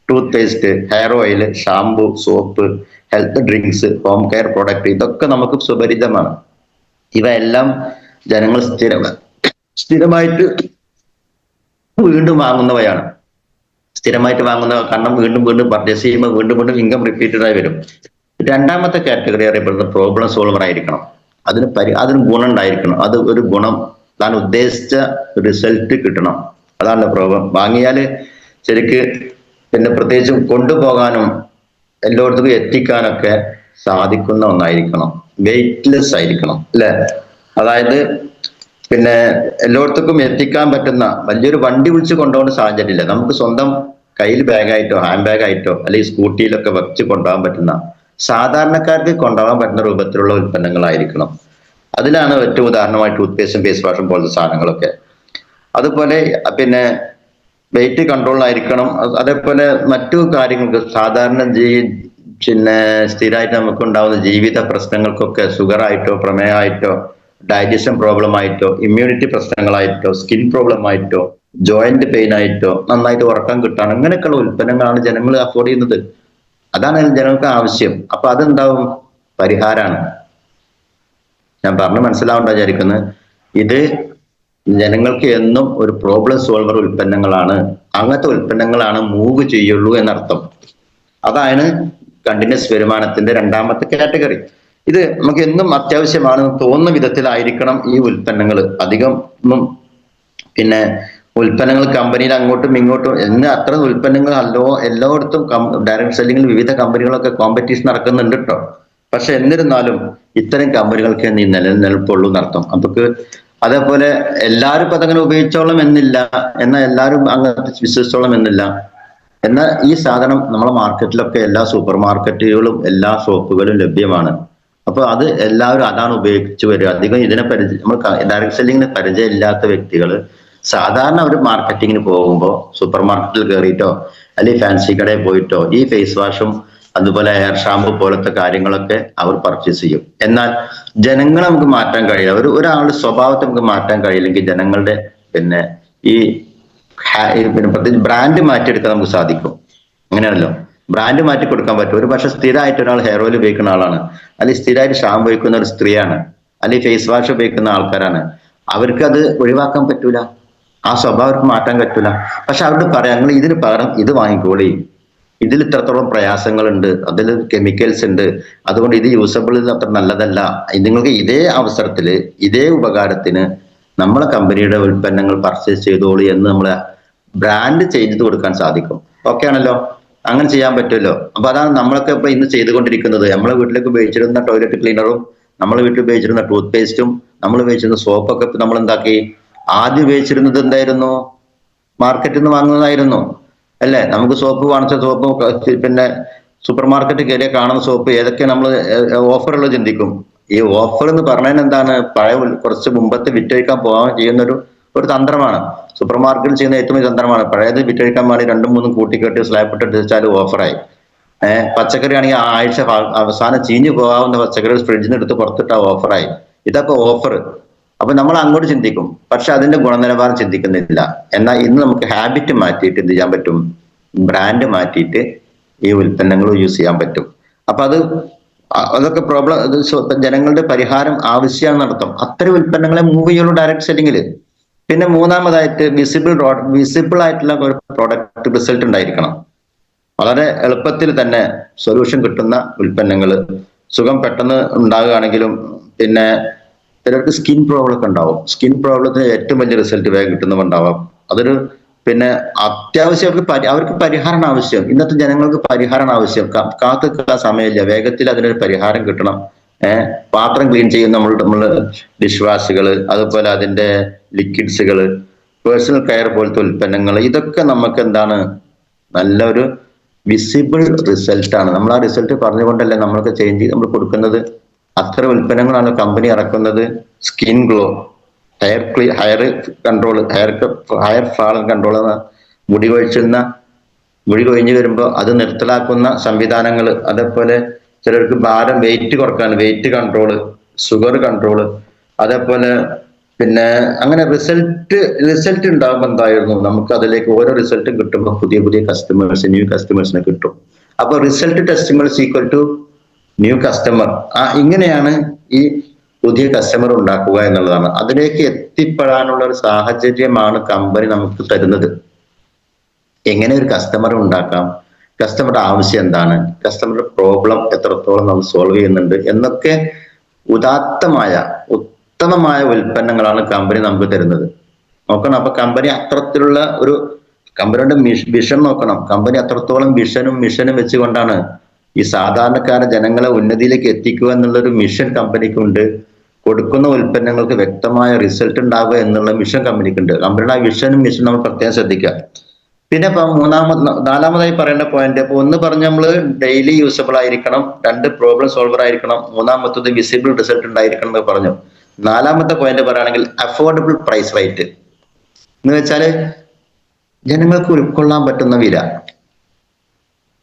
toothpaste, hair oil, shampoo, soap, health drinks, home care product, ഇതൊക്കെ നമുക്ക് സുപരിചിതമാണ്. ഇവയെല്ലാം ജനങ്ങൾ സ്ഥിരമായിട്ട് വീണ്ടും വാങ്ങുന്നവയാണ്. സ്ഥിരമായിട്ട് വാങ്ങുന്ന കാരണം വീണ്ടും വീണ്ടും പർച്ചേസ് ചെയ്യുമ്പോൾ വീണ്ടും വീണ്ടും ഇൻകം റിപ്പീറ്റഡ് ആയി വരും. രണ്ടാമത്തെ കാറ്റഗറി അറിയപ്പെടുന്നത് പ്രോബ്ലം സോൾവർ ആയിരിക്കണം. അതിന് ഗുണം ഉണ്ടായിരിക്കണം. അത് ഒരു ഗുണം, താൻ ഉദ്ദേശിച്ച റിസൾട്ട് കിട്ടണം. അതാണ് പ്രോബ്ലം. വാങ്ങിയാൽ ശരിക്ക് പിന്നെ പ്രത്യേകിച്ചും കൊണ്ടുപോകാനും എല്ലായിടത്തും എത്തിക്കാനൊക്കെ സാധിക്കുന്ന ഒന്നായിരിക്കണം. വെയിറ്റ്ലെസ് ആയിരിക്കണം, അല്ലെ? അതായത് പിന്നെ എല്ലായിടത്തേക്കും എത്തിക്കാൻ പറ്റുന്ന വലിയൊരു വണ്ടി വിളിച്ച് കൊണ്ടുപോകേണ്ട സാഹചര്യമില്ല. നമുക്ക് സ്വന്തം കയ്യിൽ ബാഗായിട്ടോ ഹാൻഡ് ബാഗായിട്ടോ അല്ലെങ്കിൽ സ്കൂട്ടിയിലൊക്കെ വെച്ച് കൊണ്ടുപോകാൻ പറ്റുന്ന, സാധാരണക്കാർക്ക് കൊണ്ടുപോകാൻ പറ്റുന്ന രൂപത്തിലുള്ള ഉൽപ്പന്നങ്ങളായിരിക്കണം. അതിലാണ് ഏറ്റവും ഉദാഹരണമായി ടൂത്ത് പേസ്റ്റും ഫേസ് വാഷും പോലത്തെ സാധനങ്ങളൊക്കെ. അതുപോലെ പിന്നെ വെയിറ്റ് കൺട്രോളിലായിരിക്കണം. അതേപോലെ മറ്റു കാര്യങ്ങൾക്ക് സാധാരണ പിന്നെ സ്ഥിരമായിട്ട് നമുക്ക് ഉണ്ടാവുന്ന ജീവിത പ്രശ്നങ്ങൾക്കൊക്കെ ഷുഗറായിട്ടോ പ്രമേയമായിട്ടോ ഡൈജഷൻ പ്രോബ്ലം ആയിട്ടോ ഇമ്മ്യൂണിറ്റി പ്രശ്നങ്ങളായിട്ടോ സ്കിൻ പ്രോബ്ലം ആയിട്ടോ ജോയിന്റ് പെയിൻ ആയിട്ടോ നന്നായിട്ട് ഉറക്കം കിട്ടാൻ, അങ്ങനെയൊക്കെയുള്ള ഉൽപ്പന്നങ്ങളാണ് ജനങ്ങൾ അഫോർഡ് ചെയ്യുന്നത്. അതാണ് ജനങ്ങൾക്ക് ആവശ്യം. അപ്പൊ അതെന്താവും? പരിഹാരമാണ്. ഞാൻ പറഞ്ഞു മനസ്സിലാവണ്ട വിചാരിക്കുന്നത്. ഇത് ജനങ്ങൾക്ക് എന്നും ഒരു പ്രോബ്ലം സോൾവർ ഉൽപ്പന്നങ്ങളാണ്. അങ്ങനത്തെ ഉൽപ്പന്നങ്ങളാണ് മൂവ് ചെയ്യുള്ളൂ എന്നർത്ഥം. അതാണ് കണ്ടിന്യൂസ് വരുമാനത്തിന്റെ രണ്ടാമത്തെ കാറ്റഗറി. ഇത് നമുക്ക് എന്നും അത്യാവശ്യമാണെന്ന് തോന്നുന്ന വിധത്തിലായിരിക്കണം ഈ ഉൽപ്പന്നങ്ങൾ. അധികം പിന്നെ ഉൽപ്പന്നങ്ങൾ കമ്പനിയിൽ അങ്ങോട്ടും ഇങ്ങോട്ടും അത്ര ഉൽപ്പന്നങ്ങൾ എല്ലായിടത്തും ഡയറക്ട് സെല്ലിങ്ങിൽ വിവിധ കമ്പനികളൊക്കെ കോമ്പറ്റീഷൻ നടക്കുന്നുണ്ട് കേട്ടോ. പക്ഷെ എന്നിരുന്നാലും ഇത്തരം കമ്പനികൾക്ക് നീ നിലനിൽപ്പുള്ളൂ എന്നർത്ഥം. അപ്പൊ അതേപോലെ എല്ലാവരും ഇപ്പൊ അതങ്ങനെ ഉപയോഗിച്ചോളം എന്നില്ല, എന്നാൽ എല്ലാവരും അങ്ങനത്തെ വിശ്വസിച്ചോളം എന്നില്ല. എന്നാൽ ഈ സാധനം നമ്മളെ മാർക്കറ്റിലൊക്കെ എല്ലാ സൂപ്പർ മാർക്കറ്റുകളും എല്ലാ ഷോപ്പുകളും ലഭ്യമാണ്. അപ്പൊ അത് എല്ലാവരും അതാണ് ഉപയോഗിച്ച് വരിക. അധികം ഇതിനെ നമ്മൾ ഡയറക്ട് സെല്ലിങ്ങിന് പരിചയം ഇല്ലാത്ത വ്യക്തികൾ സാധാരണ അവർ മാർക്കറ്റിങ്ങിന് പോകുമ്പോൾ സൂപ്പർ മാർക്കറ്റിൽ കയറിയിട്ടോ അല്ലെങ്കിൽ ഫാൻസി കടയിൽ പോയിട്ടോ ഈ ഫേസ് വാഷും അതുപോലെ ഹെയർ ഷാമ്പു പോലത്തെ കാര്യങ്ങളൊക്കെ അവർ പർച്ചേസ് ചെയ്യും. എന്നാൽ ജനങ്ങളെ നമുക്ക് മാറ്റാൻ കഴിയില്ല. ഒരാളുടെ സ്വഭാവത്തെ നമുക്ക് മാറ്റാൻ കഴിയില്ലെങ്കിൽ ജനങ്ങളുടെ പിന്നെ ഈ പിന്നെ പ്രത്യേകിച്ച് ബ്രാൻഡ് മാറ്റിയെടുക്കാൻ നമുക്ക് സാധിക്കും. അങ്ങനെയാണല്ലോ, ബ്രാൻഡ് മാറ്റി കൊടുക്കാൻ പറ്റും. ഒരു പക്ഷെ സ്ഥിരമായിട്ട് ഒരാൾ ഹെയർ ഓയിൽ ഉപയോഗിക്കുന്ന ആളാണ്, അല്ലെങ്കിൽ സ്ഥിരമായിട്ട് ഷാമ്പു ഉപയോഗിക്കുന്ന ഒരു സ്ത്രീയാണ്, അല്ലെങ്കിൽ ഫേസ് വാഷ് ഉപയോഗിക്കുന്ന ആൾക്കാരാണ്. അവർക്ക് അത് ഒഴിവാക്കാൻ പറ്റൂല, ആ സ്വഭാവം അവർക്ക് മാറ്റാൻ പറ്റൂല. പക്ഷെ അവരോട് പറയാം, നിങ്ങൾ ഇതിന് പകരം ഇത് വാങ്ങിക്കോളി, ഇതിൽ ഇത്രത്തോളം പ്രയാസങ്ങളുണ്ട്, അതിൽ കെമിക്കൽസ് ഉണ്ട്, അതുകൊണ്ട് ഇത് യൂസബിൾ അത്ര നല്ലതല്ല. നിങ്ങൾക്ക് ഇതേ അവസരത്തിൽ ഇതേ ഉപകാരത്തിന് നമ്മളെ കമ്പനിയുടെ ഉൽപ്പന്നങ്ങൾ പർച്ചേസ് ചെയ്തോളൂ എന്ന് നമ്മളെ ബ്രാൻഡ് ചെയ്ത് കൊടുക്കാൻ സാധിക്കും. ഓക്കെ ആണല്ലോ, അങ്ങനെ ചെയ്യാൻ പറ്റുമല്ലോ. അപ്പൊ അതാണ് നമ്മളൊക്കെ ഇപ്പൊ ഇന്ന് ചെയ്തുകൊണ്ടിരിക്കുന്നത്. നമ്മളെ വീട്ടിലേക്ക് ഉപയോഗിച്ചിരുന്ന ടോയ്ലറ്റ് ക്ലീനറും നമ്മളെ വീട്ടിൽ ഉപയോഗിച്ചിരുന്ന ടൂത്ത് പേസ്റ്റും നമ്മൾ ഉപയോഗിച്ചിരുന്ന സോപ്പൊക്കെ നമ്മൾ എന്താക്കി, ആദ്യം ഉപയോഗിച്ചിരുന്നത് എന്തായിരുന്നു? മാർക്കറ്റിൽ നിന്ന് വാങ്ങുന്നതായിരുന്നു, അല്ലേ? നമുക്ക് സോപ്പ് വാങ്ങിച്ച സോപ്പ് പിന്നെ സൂപ്പർ മാർക്കറ്റ് കയറിയ കാണുന്ന സോപ്പ് ഏതൊക്കെ നമ്മൾ ഓഫറുകൾ ചിന്തിക്കും. ഈ ഓഫർ എന്ന് പറഞ്ഞാൽ എന്താണ്? പഴയ കുറച്ച് മുമ്പത്തെ വിറ്റഴിക്കാൻ പോകാൻ ചെയ്യുന്ന ഒരു തന്ത്രമാണ്. സൂപ്പർ മാർക്കറ്റിൽ ചെയ്യുന്ന ഏറ്റവും വലിയ തന്ത്രമാണ്. പഴയത് വിറ്റഴിക്കാൻ വേണ്ടി 2-3 കൂട്ടിക്കെട്ടി സ്ലാബ് ഇട്ടിട്ട് വെച്ചാൽ ഓഫറായി. പച്ചക്കറി ആണെങ്കിൽ ആഴ്ച അവസാനം ചീഞ്ഞു പോകാവുന്ന പച്ചക്കറി ഫ്രിഡ്ജിൽ നിന്ന് എടുത്ത് പുറത്തിട്ട ഓഫറായി. ഇതൊക്കെ ഓഫർ. അപ്പൊ നമ്മൾ അങ്ങോട്ട് ചിന്തിക്കും, പക്ഷെ അതിന്റെ ഗുണനിലവാരം ചിന്തിക്കുന്നില്ല. എന്നാൽ ഇന്ന് നമുക്ക് ഹാബിറ്റ് മാറ്റിയിട്ട് എന്ത് ചെയ്യാൻ പറ്റും? ബ്രാൻഡ് മാറ്റിയിട്ട് ഈ ഉൽപ്പന്നങ്ങൾ യൂസ് ചെയ്യാൻ പറ്റും. അപ്പൊ അതൊക്കെ ജനങ്ങളുടെ പരിഹാരം ആവശ്യമാണെന്ന് അർത്ഥം. അത്തരം ഉൽപ്പന്നങ്ങളെ മൂവ് ചെയ്യുള്ളൂ ഡയറക്ട് സെല്ലിങ്ങില്. പിന്നെ മൂന്നാമതായിട്ട് വിസിബിൾ ആയിട്ടുള്ള ഒരു പ്രോഡക്റ്റ് റിസൾട്ട് ഉണ്ടായിരിക്കണം. വളരെ എളുപ്പത്തിൽ തന്നെ സൊല്യൂഷൻ കിട്ടുന്ന ഉൽപ്പന്നങ്ങൾ, സുഖം പെട്ടെന്ന് ഉണ്ടാകുകയാണെങ്കിലും പിന്നെ ചിലർക്ക് സ്കിൻ പ്രോബ്ലം ഒക്കെ ഉണ്ടാവും. സ്കിൻ പ്രോബ്ലത്തിന് ഏറ്റവും വലിയ റിസൾട്ട് വേഗം കിട്ടുന്നവണ്ടാവാം. അതൊരു പിന്നെ അത്യാവശ്യം അവർക്ക് പരിഹാരം ആവശ്യം. ഇന്നത്തെ ജനങ്ങൾക്ക് പരിഹാരം ആവശ്യം. കാത്തുനിൽക്കാൻ സമയമില്ല, വേഗത്തിൽ അതിനൊരു പരിഹാരം കിട്ടണം. പാത്രം ക്ലീൻ ചെയ്യുന്ന നമ്മൾ ഡിഷ് വാഷുകൾ, അതുപോലെ അതിന്റെ ലിക്വിഡ്സുകൾ, പേഴ്സണൽ കെയർ പോലത്തെ ഉൽപ്പന്നങ്ങൾ, ഇതൊക്കെ നമുക്ക് എന്താണ് നല്ലൊരു വിസിബിൾ റിസൾട്ടാണ്. നമ്മൾ ആ റിസൾട്ട് പറഞ്ഞുകൊണ്ടല്ലേ നമ്മൾക്ക് ചേഞ്ച് നമ്മൾ കൊടുക്കുന്നത്. അത്ര ഉൽപ്പന്നങ്ങളാണ് കമ്പനി ഇറക്കുന്നത്. Skin glow, hair control, hair fall control, മുടി കൊഴിഞ്ഞു വരുമ്പോൾ അത് നിർത്തലാക്കുന്ന സംവിധാനങ്ങൾ, അതേപോലെ ചിലർക്ക് വെയിറ്റ് കുറക്കാൻ വെയിറ്റ് കൺട്രോള്, ഷുഗർ കൺട്രോള്, അതേപോലെ പിന്നെ അങ്ങനെ റിസൾട്ട് ഉണ്ടാകുമ്പോൾ എന്തായിരുന്നു, നമുക്ക് അതിലേക്ക് ഓരോ റിസൾട്ടും കിട്ടുമ്പോൾ പുതിയ ന്യൂ കസ്റ്റമേഴ്സിനെ കിട്ടും. അപ്പൊ റിസൾട്ട് ടെസ്റ്റിമേഴ്സ് ഈക്വൽ ടു ന്യൂ കസ്റ്റമർ. ഇങ്ങനെയാണ് ഈ പുതിയ കസ്റ്റമർ ഉണ്ടാക്കുക എന്നുള്ളതാണ്. അതിലേക്ക് എത്തിപ്പെടാനുള്ള ഒരു സാഹചര്യമാണ് കമ്പനി നമുക്ക് തരുന്നത്. എങ്ങനെ ഒരു കസ്റ്റമർ ഉണ്ടാക്കാം, കസ്റ്റമറുടെ ആവശ്യം എന്താണ്, കസ്റ്റമറുടെ പ്രോബ്ലം എത്രത്തോളം നമ്മൾ സോൾവ് ചെയ്യുന്നുണ്ട് എന്നൊക്കെ ഉത്തമമായ ഉൽപ്പന്നങ്ങളാണ് കമ്പനി നമുക്ക് തരുന്നത്. നോക്കണം. അപ്പൊ കമ്പനി അത്തരത്തിലുള്ള ഒരു കമ്പനിയുടെ വിഷൻ നോക്കണം. കമ്പനി അത്രത്തോളം വിഷനും മിഷനും വെച്ചുകൊണ്ടാണ് ഈ സാധാരണക്കാരെ ജനങ്ങളെ ഉന്നതിയിലേക്ക് എത്തിക്കുക എന്നുള്ളൊരു മിഷൻ കമ്പനിക്കുണ്ട്. കൊടുക്കുന്ന ഉൽപ്പന്നങ്ങൾക്ക് വ്യക്തമായ റിസൾട്ട് ഉണ്ടാവുക എന്നുള്ള മിഷൻ കമ്പനിക്കുണ്ട്. കമ്പനിയുടെ ആ വിഷനും മിഷനും നമ്മൾ പ്രത്യേകം ശ്രദ്ധിക്കുക. പിന്നെ ഇപ്പൊ നാലാമതായി പറയേണ്ട പോയിന്റ്, ഇപ്പൊ ഒന്ന് പറഞ്ഞ നമ്മള് ഡെയിലി യൂസബിൾ ആയിരിക്കണം, 2 പ്രോബ്ലം സോൾവർ ആയിരിക്കണം, മൂന്നാമത്തത് വിസിബിൾ റിസൾട്ട് ഉണ്ടായിരിക്കണം എന്ന് പറഞ്ഞു. നാലാമത്തെ പോയിന്റ് പറയുകയാണെങ്കിൽ അഫോർഡബിൾ പ്രൈസ് റേറ്റ് എന്ന് വെച്ചാല് ജനങ്ങൾക്ക് ഉൾക്കൊള്ളാൻ പറ്റുന്ന വില.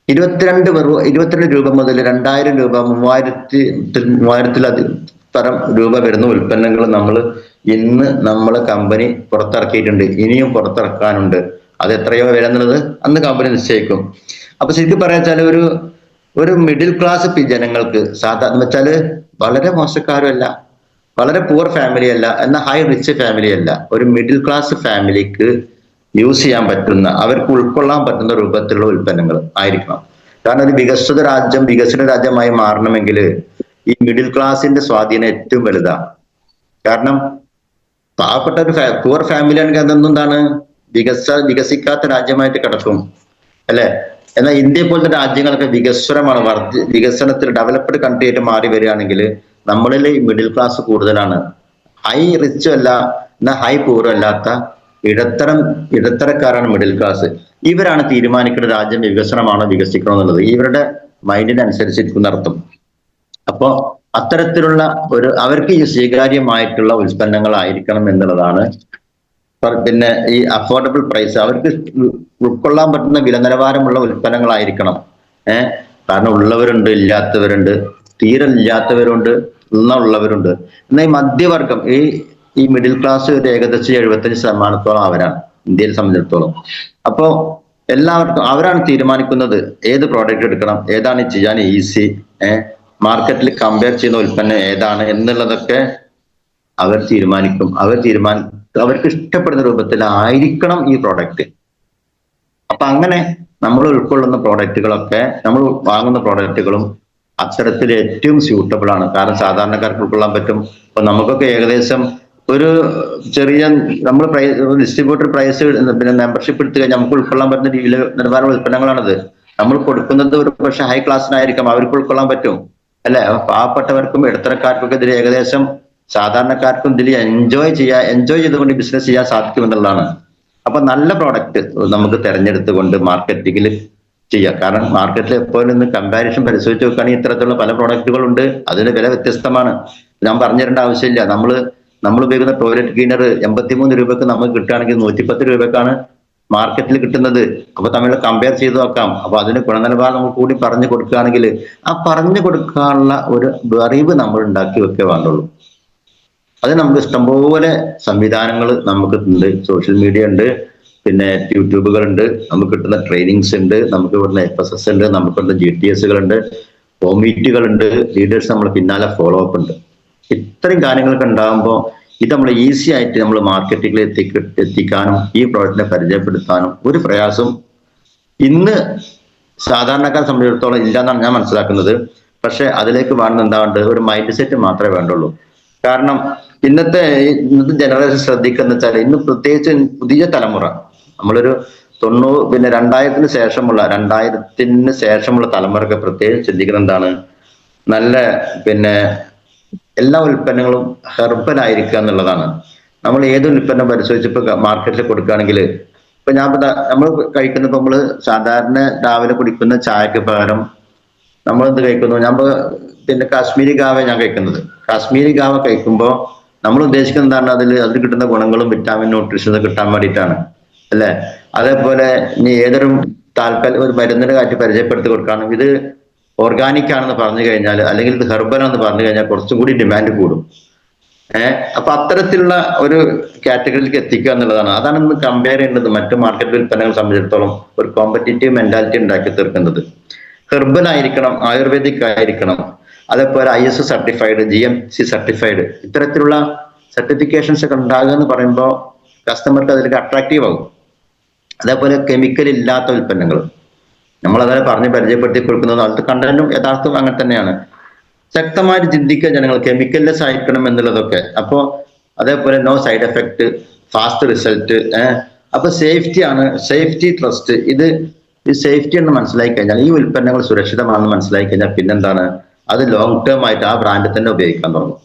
22 രൂപ മുതൽ 2000 രൂപ, 3000 തരം രൂപ വരുന്ന ഉൽപ്പന്നങ്ങൾ ഇന്ന് നമ്മളെ കമ്പനി പുറത്തിറക്കിയിട്ടുണ്ട്. ഇനിയും പുറത്തിറക്കാനുണ്ട്. അത് എത്രയോ വില എന്നുള്ളത് അന്ന് കമ്പനി നിശ്ചയിക്കും. അപ്പൊ ശരിക്കും പറയാച്ചാൽ ഒരു മിഡിൽ ക്ലാസ് ജനങ്ങൾക്ക് സാധാരണ വെച്ചാല് വളരെ മോശക്കാരും അല്ല, വളരെ പുവർ ഫാമിലി അല്ല, എന്നാൽ ഹൈ റിച്ച് ഫാമിലി അല്ല, ഒരു മിഡിൽ ക്ലാസ് ഫാമിലിക്ക് യൂസ് ചെയ്യാൻ പറ്റുന്ന, അവർക്ക് ഉൾക്കൊള്ളാൻ പറ്റുന്ന രൂപത്തിലുള്ള ഉൽപ്പന്നങ്ങൾ ആയിരിക്കണം. കാരണം ഒരു വികസിത രാജ്യമായി മാറണമെങ്കിൽ ഈ മിഡിൽ ക്ലാസിന്റെ സ്വാധീനം ഏറ്റവും വലുതാണ്. കാരണം പാവപ്പെട്ട ഒരു പുവർ ഫാമിലി ആണെങ്കിൽ അതെന്താണ് വികസിക്കാത്ത രാജ്യമായിട്ട് കിടക്കും, അല്ലെ? എന്നാൽ ഇന്ത്യയെ പോലത്തെ രാജ്യങ്ങളൊക്കെ വികസനത്തിൽ ഡെവലപ്ഡ് കൺട്രി ആയിട്ട് മാറി വരികയാണെങ്കിൽ നമ്മളിൽ മിഡിൽ ക്ലാസ് കൂടുതലാണ്. ഹൈ റിച്ചും അല്ല, എന്നാൽ ഹൈ പൂറും അല്ലാത്ത ഇടത്തരക്കാരാണ് മിഡിൽ ക്ലാസ്. ഇവരാണ് തീരുമാനിക്കുന്ന രാജ്യം വികസനമാണോ വികസിക്കണോ എന്നുള്ളത്. ഇവരുടെ മൈൻഡിനനുസരിച്ചിരിക്കുന്ന അർത്ഥം. അപ്പോ അത്തരത്തിലുള്ള അവർക്ക് ഈ സ്വീകാര്യമായിട്ടുള്ള ഉൽപ്പന്നങ്ങളായിരിക്കണം എന്നുള്ളതാണ്. പിന്നെ ഈ അഫോർഡബിൾ പ്രൈസ്, അവർക്ക് ഉൾക്കൊള്ളാൻ പറ്റുന്ന വില നിലവാരമുള്ള ഉൽപ്പന്നങ്ങളായിരിക്കണം. കാരണം ഉള്ളവരുണ്ട്, ഇല്ലാത്തവരുണ്ട്, തീരെ ഇല്ലാത്തവരുണ്ട്, ഉള്ളവരുണ്ട്. എന്നാൽ ഈ മധ്യവർഗം, ഈ മിഡിൽ ക്ലാസ് ഒരു ഏകദേശം 75% അവരാണ് ഇന്ത്യയെ സംബന്ധിച്ചിടത്തോളം. അപ്പോ എല്ലാവർക്കും അവരാണ് തീരുമാനിക്കുന്നത് ഏത് പ്രോഡക്റ്റ് എടുക്കണം, ഏതാണ് ചെയ്യാൻ ഈസി, മാർക്കറ്റിൽ കമ്പയർ ചെയ്യുന്ന ഉൽപ്പന്നം ഏതാണ് എന്നുള്ളതൊക്കെ അവർ തീരുമാനിക്കും. അവർക്ക് ഇഷ്ടപ്പെടുന്ന രൂപത്തിലായിരിക്കണം ഈ പ്രോഡക്റ്റ്. അപ്പൊ അങ്ങനെ നമ്മൾ ഉൾക്കൊള്ളുന്ന പ്രോഡക്റ്റുകളൊക്കെ, നമ്മൾ വാങ്ങുന്ന പ്രോഡക്റ്റുകളും അത്തരത്തിൽ ഏറ്റവും സ്യൂട്ടബിൾ ആണ്. കാരണം സാധാരണക്കാർക്ക് ഉൾക്കൊള്ളാൻ പറ്റും. അപ്പൊ നമുക്കൊക്കെ ഏകദേശം ഒരു ചെറിയ നമ്മൾ ഡിസ്ട്രിബ്യൂട്ടർ പ്രൈസ് പിന്നെ മെമ്പർഷിപ്പ് എടുത്തു കഴിഞ്ഞാൽ നമുക്ക് ഉൾക്കൊള്ളാൻ പറ്റുന്ന രീതിയിൽ നിലവാരമുള്ള ഉൽപ്പന്നങ്ങളാണത്. നമ്മൾ കൊടുക്കുന്നത് ഒരു പക്ഷെ ഹൈ ക്ലാസ്സിനായിരിക്കും, അവർക്ക് ഉൾക്കൊള്ളാൻ പറ്റും, അല്ലെ? പാവപ്പെട്ടവർക്കും ഇടത്തരക്കാർക്കൊക്കെ ഇതിൽ ഏകദേശം സാധാരണക്കാർക്കും ഇതിൽ എൻജോയ് ചെയ്തുകൊണ്ട് ബിസിനസ് ചെയ്യാൻ സാധിക്കുമെന്നുള്ളതാണ്. അപ്പൊ നല്ല പ്രോഡക്റ്റ് നമുക്ക് തെരഞ്ഞെടുത്തുകൊണ്ട് മാർക്കറ്റിംഗിൽ ചെയ്യാം. കാരണം മാർക്കറ്റിൽ എപ്പോഴും ഇന്ന് കമ്പാരിസൺ പരിശോധിച്ച് നോക്കുകയാണെങ്കിൽ ഇത്തരത്തിലുള്ള പല പ്രോഡക്റ്റുകളുണ്ട്. അതിന് വില വ്യത്യസ്തമാണ്. ഞാൻ പറഞ്ഞു തരേണ്ട ആവശ്യമില്ല. നമ്മൾ ഉപയോഗിക്കുന്ന ടോയ്ലറ്റ് ക്ലീനർ 83 രൂപക്ക് നമുക്ക് കിട്ടുകയാണെങ്കിൽ 110 രൂപക്കാണ് മാർക്കറ്റിൽ കിട്ടുന്നത്. അപ്പൊ തമ്മിൽ കമ്പയർ ചെയ്ത് നോക്കാം. അപ്പൊ അതിന് ഗുണനിലവാരം നമുക്ക് കൂടി പറഞ്ഞു കൊടുക്കുകയാണെങ്കിൽ ആ പറഞ്ഞു കൊടുക്കാനുള്ള ഒരു അറിവ് നമ്മൾ ഉണ്ടാക്കി വെക്കേ വേണ്ടുള്ളൂ. അത് നമുക്ക് ഇഷ്ടംപോലെ സംവിധാനങ്ങൾ നമുക്ക് ഉണ്ട്. സോഷ്യൽ മീഡിയ ഉണ്ട്, പിന്നെ യൂട്യൂബുകളുണ്ട്, നമുക്ക് കിട്ടുന്ന ട്രെയിനിങ്സ് ഉണ്ട്, നമുക്ക് ഇവിടുന്ന് FSS ഉണ്ട്, നമുക്ക് കിട്ടുന്ന GTS ഉണ്ട്, ഹോം മീറ്റുകളുണ്ട്, ലീഡേഴ്സ് നമ്മൾ പിന്നാലെ ഫോളോ അപ്പ് ഉണ്ട്. ഇത്രയും കാര്യങ്ങളൊക്കെ ഉണ്ടാകുമ്പോൾ ഇത് നമ്മൾ ഈസി ആയിട്ട് നമ്മൾ മാർക്കറ്റിൽ എത്തിക്കാനും ഈ പ്രോഡക്റ്റിനെ പരിചയപ്പെടുത്താനും ഒരു പ്രയാസം ഇന്ന് സാധാരണക്കാരെ സംബന്ധിച്ചിടത്തോളം ഇല്ലെന്നാണ് ഞാൻ മനസ്സിലാക്കുന്നത്. പക്ഷെ അതിലേക്ക് വേണമെന്ന് എന്താണ്ട് ഒരു മൈൻഡ് സെറ്റ് മാത്രമേ വേണ്ടുള്ളൂ. കാരണം ഇന്നത്തെ ജനറേഷൻ ശ്രദ്ധിക്കുന്ന വെച്ചാൽ ഇന്ന് പ്രത്യേകിച്ച് പുതിയ തലമുറ നമ്മളൊരു 2000-ന് ശേഷമുള്ള തലമുറക്ക് പ്രത്യേകിച്ച് ചിന്തിക്കുന്നത് എന്താണ്, നല്ല എല്ലാ ഉൽപ്പന്നങ്ങളും ഹെർബൽ ആയിരിക്കുക എന്നുള്ളതാണ്. നമ്മൾ ഏത് ഉൽപ്പന്നം പരിശോധിച്ചപ്പോ മാർക്കറ്റിൽ കൊടുക്കുകയാണെങ്കിൽ ഇപ്പൊ നമ്മൾ കഴിക്കുന്ന നമ്മള് സാധാരണ രാവിലെ കുടിക്കുന്ന ചായക്ക് പകരം നമ്മൾ എന്ത് കഴിക്കുന്നു, കാശ്മീരി ഗാവ ഞാൻ കഴിക്കുന്നത്. കാശ്മീരി ഗാവ കഴിക്കുമ്പോൾ നമ്മൾ ഉദ്ദേശിക്കുന്നത് എന്താണ്, അതിൽ കിട്ടുന്ന ഗുണങ്ങളും വിറ്റാമിൻ ന്യൂട്രീഷനും കിട്ടാൻ വേണ്ടിയിട്ടാണ് അല്ലെ. അതേപോലെ ഇനി ഏതൊരു ഒരു മരുന്നിനെ കാറ്റി പരിചയപ്പെടുത്തി കൊടുക്കണം, ഇത് ഓർഗാനിക് ആണെന്ന് പറഞ്ഞു കഴിഞ്ഞാൽ അല്ലെങ്കിൽ ഇത് ഹെർബൽ ആണെന്ന് പറഞ്ഞു കഴിഞ്ഞാൽ കുറച്ചും കൂടി ഡിമാൻഡ് കൂടും. അപ്പൊ അത്തരത്തിലുള്ള ഒരു കാറ്റഗറിയിലേക്ക് എത്തിക്കുക എന്നുള്ളതാണ്. അതാണ് ഇന്ന് കമ്പയർ ചെയ്യേണ്ടത് മറ്റു മാർക്കറ്റ് ഉൽപ്പന്നങ്ങൾ സംബന്ധിച്ചിടത്തോളം ഒരു കോമ്പറ്റീറ്റീവ് മെന്റാലിറ്റി ഉണ്ടാക്കി തീർക്കുന്നത്. ഹെർബൽ ആയിരിക്കണം, ആയുർവേദിക് ആയിരിക്കണം, അതേപോലെ ISO സർട്ടിഫൈഡ്, GMC സർട്ടിഫൈഡ്, ഇത്തരത്തിലുള്ള സർട്ടിഫിക്കേഷൻസ് ഒക്കെ ഉണ്ടാകുക എന്ന് പറയുമ്പോൾ കസ്റ്റമർക്ക് അതിലേക്ക് അട്രാക്റ്റീവ് ആകും. അതേപോലെ കെമിക്കൽ ഇല്ലാത്ത ഉൽപ്പന്നങ്ങൾ നമ്മളതേ പറഞ്ഞ് പരിചയപ്പെടുത്തി കൊടുക്കുന്നത് അതിന്റെ കണ്ടന്റും യഥാർത്ഥം അങ്ങനെ തന്നെയാണ്. ശക്തമായിട്ട് ചിന്തിക്കുക ജനങ്ങൾ കെമിക്കൽലെസ് ആയിരിക്കണം എന്നുള്ളതൊക്കെ. അപ്പോ അതേപോലെ no side effect, fast result, അപ്പൊ സേഫ്റ്റി ട്രസ്റ്റ്. ഇത് സേഫ്റ്റി എന്ന് മനസ്സിലാക്കി കഴിഞ്ഞാൽ, ഈ ഉൽപ്പന്നങ്ങൾ സുരക്ഷിതമാണെന്ന് മനസ്സിലാക്കി കഴിഞ്ഞാൽ പിന്നെന്താണ്, അത് ലോങ് ടേം ആയിട്ട് ആ ബ്രാൻഡ് തന്നെ ഉപയോഗിക്കാൻ തുടങ്ങും.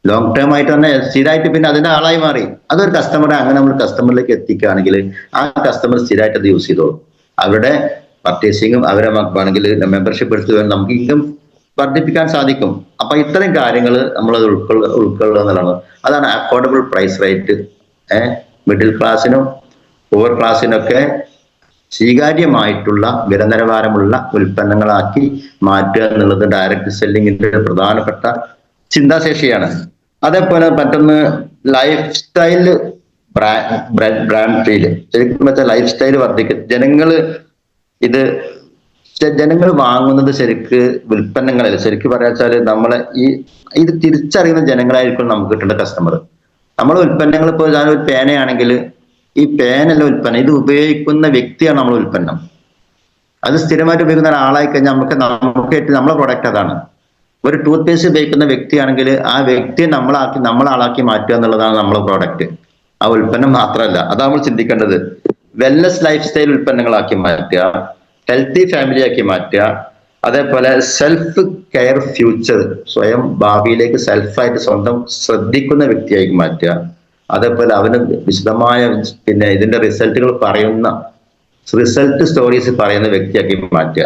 ലോങ് ടേം ആയിട്ട് തന്നെ സ്ഥിരമായിട്ട് പിന്നെ അതിന്റെ ആളായി മാറി. അതൊരു കസ്റ്റമറെ അങ്ങനെ നമ്മൾ കസ്റ്റമറിലേക്ക് എത്തിക്കുകയാണെങ്കിൽ ആ കസ്റ്റമർ സ്ഥിരമായിട്ട് അത് യൂസ് ചെയ്തോളും. അവരുടെ പർച്ചേസിങ്ങും അവരെ വേണമെങ്കിൽ മെമ്പർഷിപ്പ് എടുത്ത് നമുക്ക് ഇൻകം വർദ്ധിപ്പിക്കാൻ സാധിക്കും. അപ്പൊ ഇത്തരം കാര്യങ്ങൾ നമ്മളത് ഉൾക്കൊള്ളുക എന്നുള്ളതാണ്. അതാണ് അഫോർഡബിൾ പ്രൈസ് റേറ്റ്. മിഡിൽ ക്ലാസ്സിനും പുവർ ക്ലാസ്സിനൊക്കെ സ്വീകാര്യമായിട്ടുള്ള വിലനിലവാരമുള്ള ഉൽപ്പന്നങ്ങളാക്കി മാറ്റുക എന്നുള്ളത് ഡയറക്റ്റ് സെല്ലിങ്ങിന്റെ പ്രധാനപ്പെട്ട ചിന്താശേഷിയാണ്. അതേപോലെ മറ്റൊന്ന് ലൈഫ് സ്റ്റൈൽ ബ്രാൻഡ് ഫീല്. ശരിക്കും വെച്ചാൽ ലൈഫ് സ്റ്റൈൽ വർദ്ധിക്കും. ജനങ്ങൾ വാങ്ങുന്നത് ശരിക്ക് ഉൽപ്പന്നങ്ങളല്ല. ശരിക്കും പറയാച്ചാല് നമ്മളെ ഇത് തിരിച്ചറിയുന്ന ജനങ്ങളായിരിക്കും നമുക്ക് കിട്ടേണ്ട കസ്റ്റമർ. നമ്മൾ ഉൽപ്പന്നങ്ങൾ ഇപ്പോൾ ഒരു പേനയാണെങ്കിൽ ഈ പേനല്ല ഉൽപ്പന്നം, ഇത് ഉപയോഗിക്കുന്ന വ്യക്തിയാണ് നമ്മൾ ഉൽപ്പന്നം. അത് സ്ഥിരമായിട്ട് ഉപയോഗിക്കുന്ന ഒരാളായി കഴിഞ്ഞാൽ നമുക്ക് നമ്മളെ പ്രൊഡക്റ്റ് അതാണ്. ഒരു ടൂത്ത് പേസ്റ്റ് ഉപയോഗിക്കുന്ന വ്യക്തിയാണെങ്കിൽ ആ വ്യക്തിയെ നമ്മളാളാക്കി മാറ്റുക എന്നുള്ളതാണ് നമ്മളെ പ്രോഡക്റ്റ്, ആ ഉൽപ്പന്നം മാത്രമല്ല. അതാണ് നമ്മൾ ചിന്തിക്കേണ്ടത്. വെൽനസ് ലൈഫ് സ്റ്റൈൽ ഉൽപ്പന്നങ്ങളാക്കി മാറ്റുക, ഹെൽത്തി ഫാമിലി ആക്കി മാറ്റുക, അതേപോലെ സെൽഫ് കെയർ ഫ്യൂച്ചർ, സ്വയം ഭാവിയിലേക്ക് സെൽഫായിട്ട് സ്വന്തം ശ്രദ്ധിക്കുന്ന വ്യക്തിയാക്കി മാറ്റുക, അതേപോലെ അവന് വിശദമായ ഇതിന്റെ റിസൾട്ടുകൾ പറയുന്ന റിസൾട്ട് സ്റ്റോറീസ് പറയുന്ന വ്യക്തിയാക്കി മാറ്റുക.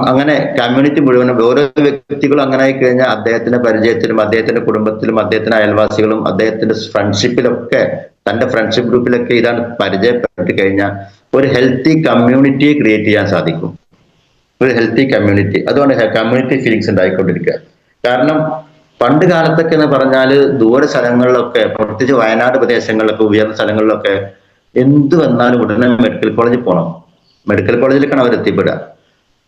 അങ്ങനെ കമ്മ്യൂണിറ്റി മുഴുവനും ഓരോ വ്യക്തികളും അങ്ങനെ ആയി കഴിഞ്ഞാൽ അദ്ദേഹത്തിന്റെ പരിചയത്തിലും അദ്ദേഹത്തിന്റെ കുടുംബത്തിലും അദ്ദേഹത്തിന്റെ അയൽവാസികളും അദ്ദേഹത്തിന്റെ ഫ്രണ്ട്ഷിപ്പിലൊക്കെ തന്റെ ഫ്രണ്ട്ഷിപ്പ് ഗ്രൂപ്പിലൊക്കെ ഇതാണ് പരിചയപ്പെട്ട് കഴിഞ്ഞാൽ ഒരു ഹെൽത്തി കമ്മ്യൂണിറ്റിയെ ക്രിയേറ്റ് ചെയ്യാൻ സാധിക്കും. ഒരു ഹെൽത്തി കമ്മ്യൂണിറ്റി. അതുകൊണ്ട് കമ്മ്യൂണിറ്റി ഫീലിങ്സ് ഉണ്ടായിക്കൊണ്ടിരിക്കുക. കാരണം പണ്ട് കാലത്തൊക്കെ എന്ന് പറഞ്ഞാൽ ദൂര സ്ഥലങ്ങളിലൊക്കെ, പ്രത്യേകിച്ച് വയനാട് പ്രദേശങ്ങളിലൊക്കെ, ഉയർന്ന സ്ഥലങ്ങളിലൊക്കെ എന്ത് വന്നാലും ഉടനെ മെഡിക്കൽ കോളേജിൽ പോകണം. മെഡിക്കൽ കോളേജിലേക്കാണ് അവർ എത്തിപ്പെടുക.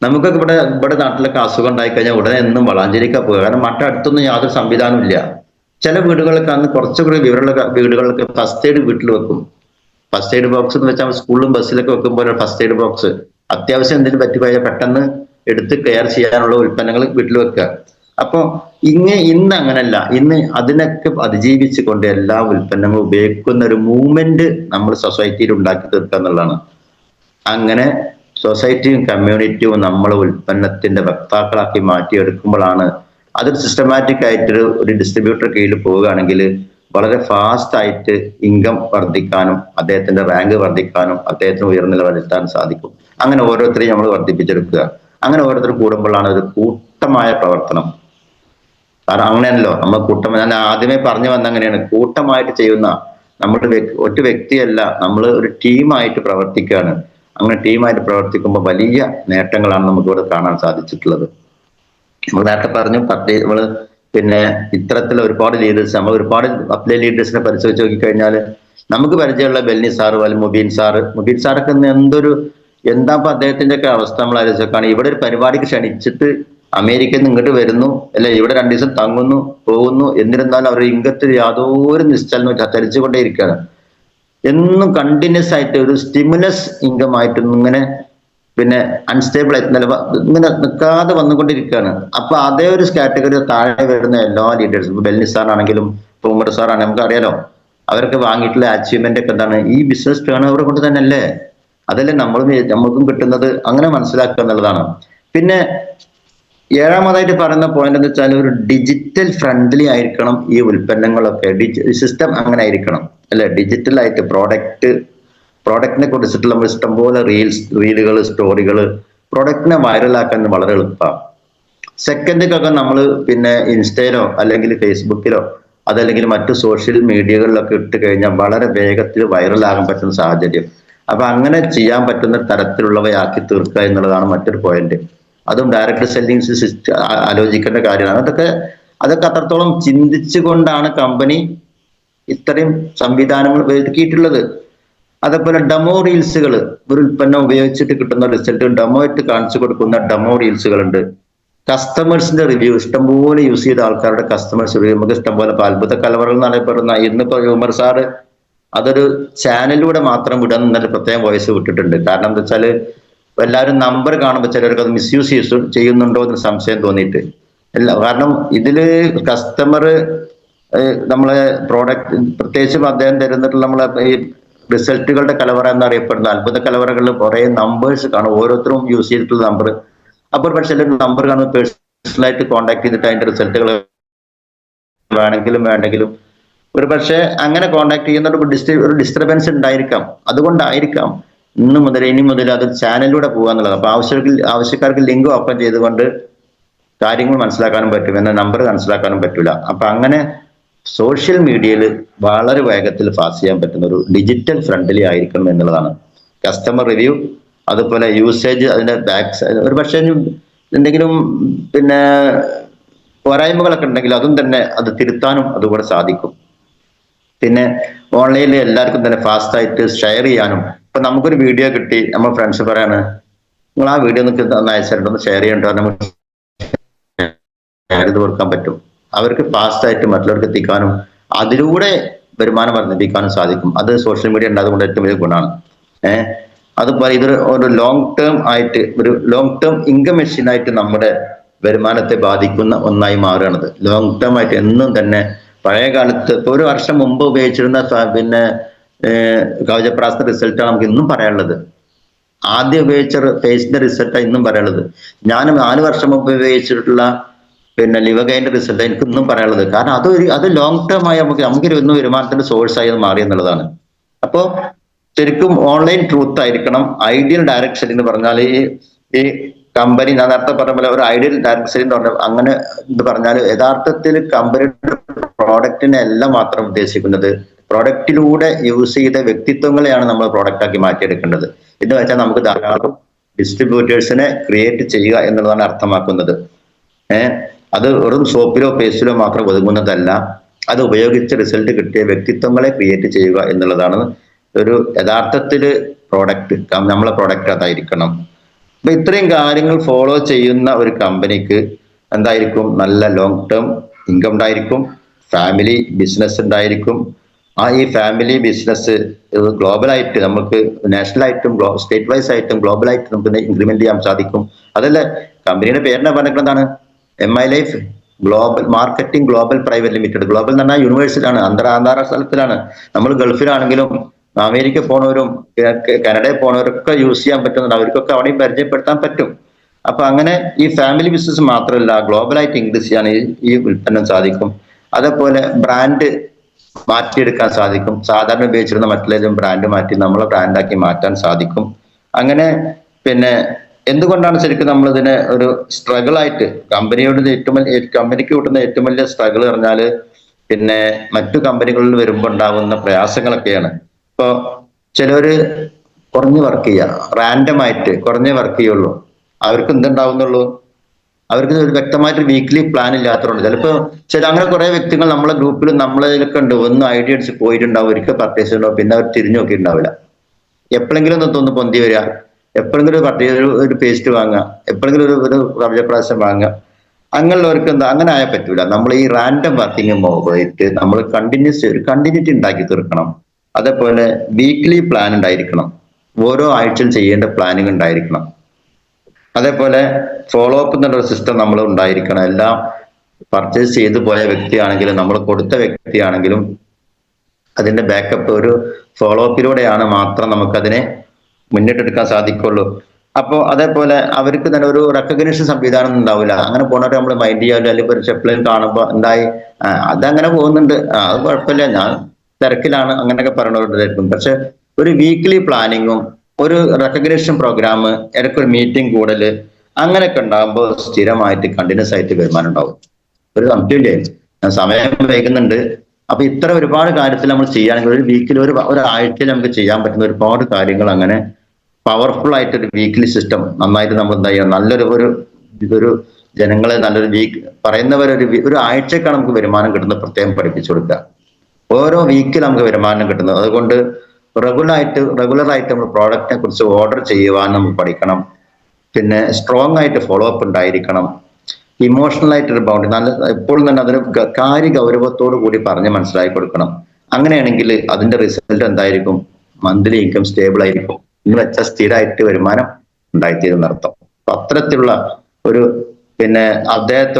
നമുക്കൊക്കെ ഇവിടെ നാട്ടിലൊക്കെ അസുഖം ഉണ്ടായി കഴിഞ്ഞാൽ ഉടനെ എന്നും വളാഞ്ചേരിക്കാണ് പോകുക. കാരണം മറ്റടുത്തൊന്നും യാതൊരു സംവിധാനവും ഇല്ല. ചില വീടുകളിലൊക്കെ അന്ന് കുറച്ചുകൂടി വിവരമുള്ള വീടുകളിലൊക്കെ ഫസ്റ്റ് എയ്ഡ് വീട്ടിൽ വെക്കും. ഫസ്റ്റ് എയ്ഡ് ബോക്സ് എന്ന് വെച്ചാൽ സ്കൂളിലും ബസ്സിലൊക്കെ വെക്കുമ്പോൾ ഫസ്റ്റ് എയ്ഡ് ബോക്സ്, അത്യാവശ്യം എന്തെങ്കിലും പറ്റിപ്പോയാൽ പെട്ടെന്ന് എടുത്ത് കെയർ ചെയ്യാനുള്ള ഉൽപ്പന്നങ്ങൾ വീട്ടിൽ വെക്കുക. അപ്പൊ ഇന്ന് അങ്ങനല്ല. ഇന്ന് അതിനൊക്കെ അതിജീവിച്ച് കൊണ്ട് എല്ലാ ഉൽപ്പന്നങ്ങളും ഉപയോഗിക്കുന്ന ഒരു മൂവ്മെന്റ് നമ്മൾ സൊസൈറ്റിയിൽ ഉണ്ടാക്കി തീർക്കുക എന്നുള്ളതാണ്. അങ്ങനെ സൊസൈറ്റിയും കമ്മ്യൂണിറ്റിയും നമ്മളെ ഉൽപ്പന്നത്തിന്റെ വക്താക്കളാക്കി മാറ്റിയെടുക്കുമ്പോഴാണ് അതൊരു സിസ്റ്റമാറ്റിക് ആയിട്ട് ഒരു ഡിസ്ട്രിബ്യൂട്ടർ കീഴിൽ പോവുകയാണെങ്കിൽ വളരെ ഫാസ്റ്റ് ആയിട്ട് ഇൻകം വർദ്ധിക്കാനും അദ്ദേഹത്തിന്റെ റാങ്ക് വർദ്ധിക്കാനും അദ്ദേഹത്തിന് ഉയർന്ന നിലവാരത്തിലെത്താൻ സാധിക്കും. അങ്ങനെ ഓരോരുത്തരെയും നമ്മൾ വർദ്ധിപ്പിച്ചെടുക്കുക. അങ്ങനെ ഓരോരുത്തർ കൂടുമ്പോഴാണ് ഒരു കൂട്ടമായ പ്രവർത്തനം. കാരണം അങ്ങനെയല്ലോ നമ്മൾ ഞാൻ ആദ്യമേ പറഞ്ഞു വന്ന അങ്ങനെയാണ്. കൂട്ടമായിട്ട് ചെയ്യുന്ന നമ്മൾ ഒറ്റ വ്യക്തിയല്ല, നമ്മൾ ഒരു ടീമായിട്ട് പ്രവർത്തിക്കുകയാണ്. അങ്ങനെ ടീമായിട്ട് പ്രവർത്തിക്കുമ്പോൾ വലിയ നേട്ടങ്ങളാണ് നമുക്ക് ഇവിടെ കാണാൻ സാധിച്ചിട്ടുള്ളത്. നമ്മൾ നേരത്തെ പറഞ്ഞു നമ്മള് ഇത്തരത്തിലുള്ള ഒരുപാട് ലീഡേഴ്സ്, നമ്മൾ ഒരുപാട് അപ്ലൈ ലീഡേഴ്സിനെ പരിശോധിച്ച് നോക്കിക്കഴിഞ്ഞാൽ നമുക്ക് പരിചയമുള്ള ബെൽനി സാറ്, മുബീൻ സാറൊക്കെ എന്താ അദ്ദേഹത്തിന്റെ ഒക്കെ അവസ്ഥ നമ്മൾ ആലോചിച്ചൊക്കെയാണ്. ഇവിടെ ഒരു പരിപാടിക്ക് ക്ഷണിച്ചിട്ട് അമേരിക്കയിൽ നിന്ന് ഇങ്ങോട്ട് വരുന്നു, അല്ലെ ഇവിടെ 2 ദിവസം തങ്ങുന്നു, പോകുന്നു. എന്നിരുന്നാലും അവരുടെ ഇംഗത്തിൽ യാതൊരു നിശ്ചലനവും ചലിച്ചുകൊണ്ടേയിരിക്കുകയാണ്. എന്നും കണ്ടിന്യൂസ് ആയിട്ട് ഒരു സ്റ്റിമുലസ് ഇൻകം ആയിട്ട് ഇങ്ങനെ പിന്നെ അൺസ്റ്റേബിൾ ആയിട്ട് ഇങ്ങനെ നിൽക്കാതെ വന്നുകൊണ്ടിരിക്കുകയാണ്. അപ്പൊ അതേ ഒരു കാറ്റഗറി താഴെ വരുന്ന എല്ലാ ലീഡേഴ്സും, ബെല്ലി സാർ ആണെങ്കിലും ഉമർ സാറാണ്, നമുക്ക് അറിയാലോ, അവർക്ക് വാങ്ങിയിട്ടുള്ള അച്ചീവ്മെന്റ് ഒക്കെ എന്താണ്? ഈ ബിസിനസ് ടേൺ ഓവർ കൊണ്ട് തന്നെ അല്ലേ? അതല്ലേ നമ്മൾക്കും കിട്ടുന്നത്. അങ്ങനെ മനസ്സിലാക്കുക എന്നുള്ളതാണ്. പിന്നെ 7ാമതായിട്ട് പറയുന്ന പോയിന്റ് എന്ന് വെച്ചാൽ ഒരു ഡിജിറ്റൽ ഫ്രണ്ട്ലി ആയിരിക്കണം ഈ ഉൽപ്പന്നങ്ങളൊക്കെ. സിസ്റ്റം അങ്ങനെ ആയിരിക്കണം, അല്ലെ? ഡിജിറ്റൽ ആയിട്ട് പ്രോഡക്റ്റിനെ കുറിച്ചിട്ടുള്ള നമ്മൾ ഇഷ്ടംപോലെ റീലുകൾ, സ്റ്റോറികൾ, പ്രോഡക്റ്റിനെ വൈറലാക്കാൻ വളരെ എളുപ്പമാണ്. സെക്കൻഡൊക്കെ നമ്മൾ പിന്നെ ഇൻസ്റ്റയിലോ അല്ലെങ്കിൽ ഫേസ്ബുക്കിലോ അതല്ലെങ്കിൽ മറ്റു സോഷ്യൽ മീഡിയകളിലൊക്കെ ഇട്ട് കഴിഞ്ഞാൽ വളരെ വേഗത്തിൽ വൈറലാകാൻ പറ്റുന്ന സാഹചര്യം. അപ്പൊ അങ്ങനെ ചെയ്യാൻ പറ്റുന്ന തരത്തിലുള്ളവയാക്കി തീർക്കുക എന്നുള്ളതാണ് മറ്റൊരു പോയിന്റ്. അതും ഡയറക്ട് സെല്ലിംഗ് സിസ്റ്റം ആലോചിക്കേണ്ട കാര്യമാണ്. അതൊക്കെ അത്രത്തോളം ചിന്തിച്ചുകൊണ്ടാണ് കമ്പനി ഇത്രയും സംവിധാനങ്ങൾ ഒരുക്കിയിട്ടുള്ളത്. അതേപോലെ ഡെമോ റീൽസുകൾ, ഒരു ഉൽപ്പന്നം ഉപയോഗിച്ചിട്ട് കിട്ടുന്ന റിസൾട്ട് ഡെമോ ആയിട്ട് കാണിച്ചു കൊടുക്കുന്ന ഡെമോ റീൽസുകൾ ഉണ്ട്. കസ്റ്റമേഴ്സിന്റെ റിവ്യൂ, ഇഷ്ടംപോലെ യൂസ് ചെയ്ത ആൾക്കാരുടെ കസ്റ്റമേഴ്സ് റിവ്യൂ നമുക്ക് ഇഷ്ടംപോലെ. അത്ഭുത കലവറകൾ എന്നറിയപ്പെടുന്ന ഇന്നിപ്പോ ഉമർ സാറ് അതൊരു ചാനലിലൂടെ മാത്രം വിടാൻ എന്നൊരു പ്രത്യേകം വോയിസ് വിട്ടിട്ടുണ്ട്. കാരണം എന്താ വെച്ചാല് എല്ലാവരും നമ്പർ കാണുമ്പോൾ ചിലർക്ക് അത് മിസ്യൂസ് ചെയ്യുന്നുണ്ടോ എന്ന് സംശയം തോന്നിയിട്ട്. കാരണം ഇതില് കസ്റ്റമർ നമ്മളെ പ്രോഡക്റ്റ്, പ്രത്യേകിച്ചും അദ്ദേഹം തരുന്നിട്ടുള്ള നമ്മളെ ഈ റിസൾട്ടുകളുടെ കലവറ എന്നറിയപ്പെടുന്ന അത്ഭുത കലവറകളിൽ കുറെ നമ്പേഴ്സ് കാണും, ഓരോരുത്തരും യൂസ് ചെയ്തിട്ടുള്ള നമ്പർ. അപ്പോൾ പക്ഷെ നമ്പർ കാണുമ്പോൾ പേഴ്സണലായിട്ട് കോൺടാക്ട് ചെയ്തിട്ട് അതിന്റെ റിസൾട്ടുകൾ വേണ്ടെങ്കിലും ഒരു പക്ഷെ അങ്ങനെ കോൺടാക്ട് ചെയ്യുന്ന ഒരു ഡിസ്റ്റർബൻസ് ഉണ്ടായിരിക്കാം. അതുകൊണ്ടായിരിക്കാം ഇനി മുതൽ അത് ചാനലിലൂടെ പോകാന്നുള്ളത്. അപ്പൊ ആവശ്യക്കാർക്ക് ലിങ്ക് ഓപ്പൺ ചെയ്തുകൊണ്ട് കാര്യങ്ങൾ മനസ്സിലാക്കാനും പറ്റും, എന്ന നമ്പർ മനസ്സിലാക്കാനും പറ്റൂല. അപ്പൊ അങ്ങനെ സോഷ്യൽ മീഡിയയിൽ വളരെ വേഗത്തിൽ പാസ് ചെയ്യാൻ പറ്റുന്ന ഒരു ഡിജിറ്റൽ ഫ്രണ്ട്ലി ആയിരിക്കണം എന്നുള്ളതാണ്. കസ്റ്റമർ റിവ്യൂ, അതുപോലെ യൂസേജ്, അതിന്റെ ബാക്ക് സൈഡ് ഒരു പക്ഷേ എന്തെങ്കിലും പിന്നെ പോരായ്മകളൊക്കെ ഉണ്ടെങ്കിൽ അതും തന്നെ അത് തിരുത്താനും അതുകൂടെ സാധിക്കും. പിന്നെ ഓൺലൈനിൽ എല്ലാവർക്കും തന്നെ ഫാസ്റ്റ് ആയിട്ട് ഷെയർ ചെയ്യാനും. ഇപ്പൊ നമുക്കൊരു വീഡിയോ കിട്ടി, നമ്മൾ ഫ്രണ്ട്സ് പറയാണ്, നിങ്ങൾ ആ വീഡിയോ ഒന്ന് അയച്ചിട്ടുണ്ടോ, ഷെയർ ചെയ്യണ്ടോ, നമുക്ക് ഷെയർ ചെയ്ത് കൊടുക്കാൻ പറ്റും. അവർക്ക് ഫാസ്റ്റ് ആയിട്ട് മറ്റുള്ളവർക്ക് എത്തിക്കാനും അതിലൂടെ വരുമാനം വർദ്ധിപ്പിക്കാനും സാധിക്കും. അത് സോഷ്യൽ മീഡിയ ഉണ്ടായതുകൊണ്ട് ഏറ്റവും വലിയ ഗുണമാണ്. അതുപോലെ ഇതൊരു ഒരു ലോങ് ടേം ഇൻകം മെഷീൻ ആയിട്ട് നമ്മുടെ വരുമാനത്തെ ബാധിക്കുന്ന ഒന്നായി മാറുകയാണത്. ലോങ് ടേം ആയിട്ട് എന്നും തന്നെ പഴയ കാലത്ത് ഇപ്പൊ ഒരു വർഷം മുമ്പ് ഉപയോഗിച്ചിരുന്ന പിന്നെ കവചപ്രാസത്തിന്റെ റിസൾട്ടാണ് നമുക്ക് ഇന്നും പറയാനുള്ളത്. ആദ്യം ഉപയോഗിച്ച ഫേസിന്റെ റിസൾട്ടാണ് ഇന്നും പറയാനുള്ളത്. ഞാൻ 4 വർഷം മുമ്പ് ഉപയോഗിച്ചിട്ടുള്ള പിന്നെ ലിവഗൈന്റെ റിസൾട്ട് എനിക്ക് ഇന്നും പറയാനുള്ളത്. കാരണം അത് ലോങ് ടേം ആയി നമുക്ക് ഇന്ന് വരുമാനത്തിന്റെ സോഴ്സ് ആയി മാറി എന്നുള്ളതാണ്. അപ്പോ ശരിക്കും ഓൺലൈൻ ട്രൂത്ത് ആയിരിക്കണം ഐഡിയൽ ഡയറക്ട് സെല്ലിംഗ് എന്ന് പറഞ്ഞാൽ. ഈ കമ്പനി ഞാൻ നേരത്തെ പറഞ്ഞ പോലെ ഒരു ഐഡിയൽ ഡയറക്ട് സെല്ലിംഗ് എന്ന് പറഞ്ഞാൽ അങ്ങനെ എന്ന് പറഞ്ഞാൽ യഥാർത്ഥത്തിൽ കമ്പനിയുടെ പ്രോഡക്റ്റിനെ അല്ല മാത്രം ഉദ്ദേശിക്കുന്നത്, പ്രോഡക്റ്റിലൂടെ യൂസ് ചെയ്ത വ്യക്തിത്വങ്ങളെയാണ് നമ്മൾ പ്രോഡക്റ്റ് ആക്കി മാറ്റിയെടുക്കേണ്ടത്. എന്ന് വെച്ചാൽ നമുക്ക് ധാരാളം ഡിസ്ട്രിബ്യൂട്ടേഴ്സിനെ ക്രിയേറ്റ് ചെയ്യുക എന്നുള്ളതാണ് അർത്ഥമാക്കുന്നത്. അത് വെറും സോപ്പിലോ പേസ്റ്റിലോ മാത്രം ഒതുങ്ങുന്നതല്ല, അത് ഉപയോഗിച്ച് റിസൾട്ട് കിട്ടിയ വ്യക്തിത്വങ്ങളെ ക്രിയേറ്റ് ചെയ്യുക എന്നുള്ളതാണ് ഒരു യഥാർത്ഥത്തില് പ്രോഡക്റ്റ്. നമ്മളെ പ്രോഡക്റ്റ് അതായിരിക്കണം. അപ്പൊ ഇത്രയും കാര്യങ്ങൾ ഫോളോ ചെയ്യുന്ന ഒരു കമ്പനിക്ക് എന്തായിരിക്കും? നല്ല ലോങ് ടേം ഇൻകം ഉണ്ടായിരിക്കും, ഫാമിലി ബിസിനസ് ഉണ്ടായിരിക്കും. ഈ ഫാമിലി ബിസിനസ് ഗ്ലോബലായിട്ട് നമുക്ക് നാഷണലായിട്ടും സ്റ്റേറ്റ് വൈസ് ആയിട്ടും ഗ്ലോബലായിട്ട് നമുക്ക് ഇംപ്ലിമെന്റ് ചെയ്യാൻ സാധിക്കും. അതല്ലേ കമ്പനിയുടെ പേരിനെ പറഞ്ഞിട്ടുള്ളതാണ് MI life global marketing global private limited. Global എന്ന് പറഞ്ഞാൽ യൂണിവേഴ്സിലാണ്, അന്താരാഷ്ട്ര സ്ഥലത്തിലാണ്. നമ്മൾ ഗൾഫിലാണെങ്കിലും അമേരിക്ക പോണവരും കാനഡയിൽ പോണവരൊക്കെ യൂസ് ചെയ്യാൻ പറ്റുന്നുണ്ട്, അവർക്കൊക്കെ അവിടെയും പരിചയപ്പെടുത്താൻ പറ്റും. അപ്പൊ അങ്ങനെ ഈ ഫാമിലി ബിസിനസ് മാത്രമല്ല ഗ്ലോബലായിട്ട് ഇൻക്രീസ് ചെയ്യാൻ ഈ ഉൽപ്പന്നം സാധിക്കും. അതേപോലെ ബ്രാൻഡ് മാറ്റിയെടുക്കാൻ സാധിക്കും. സാധാരണ ഉപയോഗിച്ചിരുന്ന മറ്റുള്ളവരും ബ്രാൻഡ് മാറ്റി നമ്മളെ ബ്രാൻഡാക്കി മാറ്റാൻ സാധിക്കും. അങ്ങനെ പിന്നെ എന്തുകൊണ്ടാണ് ശരിക്കും നമ്മൾ ഇതിനെ ഒരു സ്ട്രഗിൾ ആയിട്ട് കമ്പനിക്ക് കിട്ടുന്ന ഏറ്റവും വലിയ സ്ട്രഗിൾ പറഞ്ഞാല് പിന്നെ മറ്റു കമ്പനികളിൽ വരുമ്പോൾ ഉണ്ടാകുന്ന പ്രയാസങ്ങളൊക്കെയാണ്. ഇപ്പൊ ചിലവര് കുറഞ്ഞ് വർക്ക് ചെയ്യുക, റാൻഡമായിട്ട് കുറഞ്ഞേ വർക്ക് ചെയ്യുള്ളൂ, അവർക്ക് എന്തുണ്ടാവുന്നുള്ളൂ, അവർക്ക് ഒരു വ്യക്തമായിട്ട് വീക്ക്ലി പ്ലാൻ ഇല്ലാത്തതുകൊണ്ട് ചിലപ്പോ അങ്ങനെ കുറെ വ്യക്തികൾ നമ്മളെ ഗ്രൂപ്പിൽ നമ്മളതിലൊക്കെ ഉണ്ട്, ഒന്ന് ഐഡിയ അടിച്ച് പോയിട്ടുണ്ടാവും, ഒരിക്കൽ പർച്ചേസ് ഉണ്ടാവും, പിന്നെ അവർ തിരിഞ്ഞു നോക്കിയിട്ടുണ്ടാവില്ല. എപ്പോഴെങ്കിലും ഒന്ന് പൊന്തി വരിക, എപ്പോഴെങ്കിലും ഒരു പേസ്റ്റ് വാങ്ങുക, എപ്പോഴെങ്കിലും ഒരു കവചപ്രാവശ്യം വാങ്ങുക, അങ്ങനെയുള്ളവർക്ക് എന്താ അങ്ങനെ ആയാൽ പറ്റൂല. നമ്മൾ ഈ റാൻഡം വർക്കിംഗ് പോയിട്ട് നമ്മൾ കണ്ടിന്യൂറ്റി ഉണ്ടാക്കി തീർക്കണം. അതേപോലെ വീക്ക്ലി പ്ലാൻ ഉണ്ടായിരിക്കണം, ഓരോ ആഴ്ചയിൽ ചെയ്യേണ്ട പ്ലാനിങ് ഉണ്ടായിരിക്കണം. അതേപോലെ ഫോളോ അപ്പ് എന്നുള്ള സിസ്റ്റം നമ്മൾ ഉണ്ടായിരിക്കണം. എല്ലാം പർച്ചേസ് ചെയ്തു പോയ വ്യക്തിയാണെങ്കിലും നമ്മൾ കൊടുത്ത വ്യക്തിയാണെങ്കിലും അതിന്റെ ബാക്കപ്പ് ഒരു ഫോളോ അപ്പിലൂടെയാണ് മാത്രം നമുക്കതിനെ മുന്നിട്ടെടുക്കാൻ സാധിക്കുള്ളൂ. അപ്പോൾ അതേപോലെ അവർക്ക് തന്നെ ഒരു റെക്കഗ്നേഷൻ സംവിധാനം ഉണ്ടാവില്ല. അങ്ങനെ പോണവരെ നമ്മൾ മൈൻഡ് ചെയ്യാമല്ലോ, അല്ലെങ്കിൽ ഒരു ചെപ്പിലും കാണുമ്പോൾ എന്തായി അതങ്ങനെ പോകുന്നുണ്ട്, അത് കുഴപ്പമില്ല, ഞാൻ തിരക്കിലാണ്, അങ്ങനെയൊക്കെ പറയണവരുണ്ടായിരിക്കും. പക്ഷെ ഒരു വീക്ക്ലി പ്ലാനിങ്ങും ഒരു റെക്കഗ്നേഷൻ പ്രോഗ്രാം, ഇടയ്ക്കൊരു മീറ്റിംഗ് കൂടല്, അങ്ങനെയൊക്കെ ഉണ്ടാകുമ്പോൾ സ്ഥിരമായിട്ട് കണ്ടിന്യൂസ് ആയിട്ട് വരുമാനം ഉണ്ടാവും. ഒരു സംശയമില്ലേ? സമയം വൈകുന്നുണ്ട്. അപ്പൊ ഇത്ര ഒരുപാട് കാര്യത്തിൽ നമ്മൾ ചെയ്യുകയാണെങ്കിൽ ഒരു വീക്കിൽ ഒരാഴ്ചയിൽ നമുക്ക് ചെയ്യാൻ പറ്റുന്ന ഒരുപാട് കാര്യങ്ങൾ, അങ്ങനെ പവർഫുൾ ആയിട്ട് ഒരു വീക്ക്ലി സിസ്റ്റം നന്നായിട്ട് നമ്മൾ എന്താ ചെയ്യുക, ഇതൊരു ജനങ്ങളെ നല്ലൊരു ഒരു ആഴ്ചക്കാണ് നമുക്ക് വരുമാനം കിട്ടുന്നത് പ്രത്യേകം പഠിപ്പിച്ചു കൊടുക്കുക. ഓരോ വീക്കിൽ നമുക്ക് വരുമാനം കിട്ടുന്നത്. അതുകൊണ്ട് റെഗുലറായിട്ട് നമ്മൾ പ്രോഡക്റ്റിനെ കുറിച്ച് ഓർഡർ ചെയ്യുവാൻ നമുക്ക് പഠിക്കണം. പിന്നെ സ്ട്രോങ് ആയിട്ട് ഫോളോ അപ്പ് ഉണ്ടായിരിക്കണം. ഇമോഷണൽ ആയിട്ടൊരു ബൗണ്ട് എപ്പോഴും തന്നെ അതിന് ഗൗരവത്തോടു കൂടി പറഞ്ഞ് മനസ്സിലാക്കി കൊടുക്കണം. അങ്ങനെയാണെങ്കിൽ അതിന്റെ റിസൾട്ട് എന്തായിരിക്കും? മന്ത്ലി ഇൻകം സ്റ്റേബിൾ ആയിരിക്കും, എന്ന് വെച്ചാൽ സ്ഥിരമായിട്ട് വരുമാനം ഉണ്ടായിത്തീരുന്നർത്ഥം. അപ്പൊ അത്തരത്തിലുള്ള പിന്നെ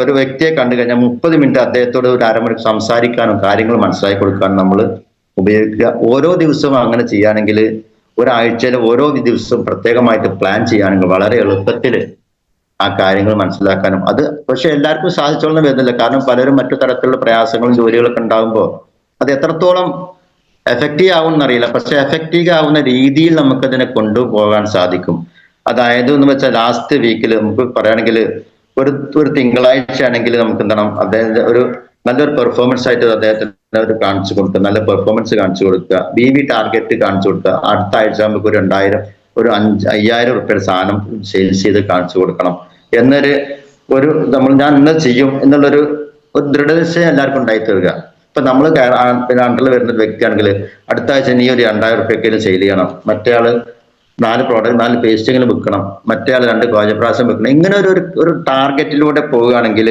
ഒരു വ്യക്തിയെ കണ്ടു കഴിഞ്ഞാൽ 30 മിനിറ്റ് അദ്ദേഹത്തോട് ഒരു അരമണിക്കൂർ സംസാരിക്കാനും കാര്യങ്ങൾ മനസ്സിലാക്കി കൊടുക്കാനും നമ്മൾ ഉപയോഗിക്കുക. ഓരോ ദിവസവും അങ്ങനെ ചെയ്യുകയാണെങ്കിൽ, ഒരാഴ്ചയിൽ ഓരോ ദിവസവും പ്രത്യേകമായിട്ട് പ്ലാൻ ചെയ്യുകയാണെങ്കിൽ വളരെ എളുപ്പത്തിൽ ആ കാര്യങ്ങൾ മനസ്സിലാക്കാനും. അത് പക്ഷെ എല്ലാവർക്കും സാധിച്ചോളണം വരുന്നില്ല. കാരണം പലരും മറ്റു തരത്തിലുള്ള പ്രയാസങ്ങളും ജോലികളൊക്കെ ഉണ്ടാകുമ്പോൾ അത് എത്രത്തോളം എഫക്റ്റീവ് ആവും എന്നറിയില്ല. പക്ഷെ എഫക്റ്റീവ് ആവുന്ന രീതിയിൽ നമുക്കതിനെ കൊണ്ടുപോകാൻ സാധിക്കും. അതായത് എന്ന് വെച്ചാൽ ലാസ്റ്റ് വീക്കിൽ നമുക്ക് പറയുകയാണെങ്കിൽ ഒരു തിങ്കളാഴ്ച ആണെങ്കിൽ നമുക്ക് എന്താണ് അദ്ദേഹത്തിന്റെ നല്ലൊരു പെർഫോമൻസ് ആയിട്ട് അദ്ദേഹത്തിന് കാണിച്ചു കൊടുക്കുക, നല്ല പെർഫോമൻസ് കാണിച്ചു കൊടുക്കുക, ടാർഗറ്റ് കാണിച്ചു കൊടുക്കുക. അടുത്ത ആഴ്ച നമുക്ക് ഒരു 5000 റുപ്യയുടെ സാധനം സെയിൽസ് ചെയ്ത് കാണിച്ചു കൊടുക്കണം ഞാൻ ഇന്ന് ചെയ്യും എന്നുള്ളൊരു ദൃഢനിശ്ചയം എല്ലാവർക്കും ഉണ്ടായി തീരുക. ഇപ്പൊ നമ്മൾ അണ്ടറിൽ വരുന്ന ഒരു വ്യക്തിയാണെങ്കിൽ അടുത്ത ആഴ്ച നീ ഒരു 2000 റുപ്യക്കെങ്കിലും സെയിൽ ചെയ്യണം, മറ്റേ ആള് 4 പേസ്റ്റെങ്കിലും വിൽക്കണം, മറ്റേ ആൾ 2 കോജപ്രാസം വിൽക്കണം. ഇങ്ങനെ ഒരു ടാർഗറ്റിലൂടെ പോവുകയാണെങ്കിൽ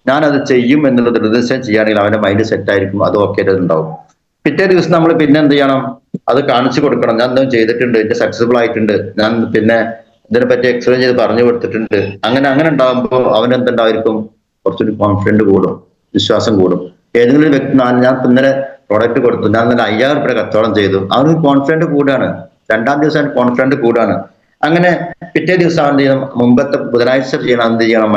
ഞാനത് ചെയ്യും എന്നുള്ള ദൃഢനിശ്ചയം ചെയ്യുകയാണെങ്കിൽ അവന്റെ മൈൻഡ് സെറ്റ് ആയിരിക്കും, അത് ഓക്കെ ഉണ്ടാവും. പിറ്റേ ദിവസം നമ്മൾ പിന്നെ എന്ത് ചെയ്യണം? അത് കാണിച്ചു കൊടുക്കണം. ഞാൻ എന്തും ചെയ്തിട്ടുണ്ട്, ഇത് സക്സസ്ഫുൾ ആയിട്ടുണ്ട്, ഞാൻ പിന്നെ ഇതിനെപ്പറ്റി എക്സ്പ്ലെയിൻ ചെയ്ത് പറഞ്ഞു കൊടുത്തിട്ടുണ്ട്. അങ്ങനെ ഉണ്ടാകുമ്പോൾ അവൻ എന്തുണ്ടായിരിക്കും? കുറച്ചൊരു കോൺഫിഡന്റ് കൂടും, വിശ്വാസം കൂടും. ഏതെങ്കിലും വ്യക്തി ഞാൻ ഇന്നലെ പ്രൊഡക്റ്റ് കൊടുത്തു, ഞാൻ ഇന്നലെ 5000 റുപ്യ കച്ചവടം ചെയ്തു, അവന് കോൺഫിഡന്റ് കൂടാണ്. 2-ാം ദിവസം കോൺഫിഡന്റ് കൂടാണ്. അങ്ങനെ പിറ്റേ ദിവസം അവൻ ചെയ്യണം, മുമ്പത്തെ ബുധനാഴ്ച ചെയ്യണം, എന്ത് ചെയ്യണം,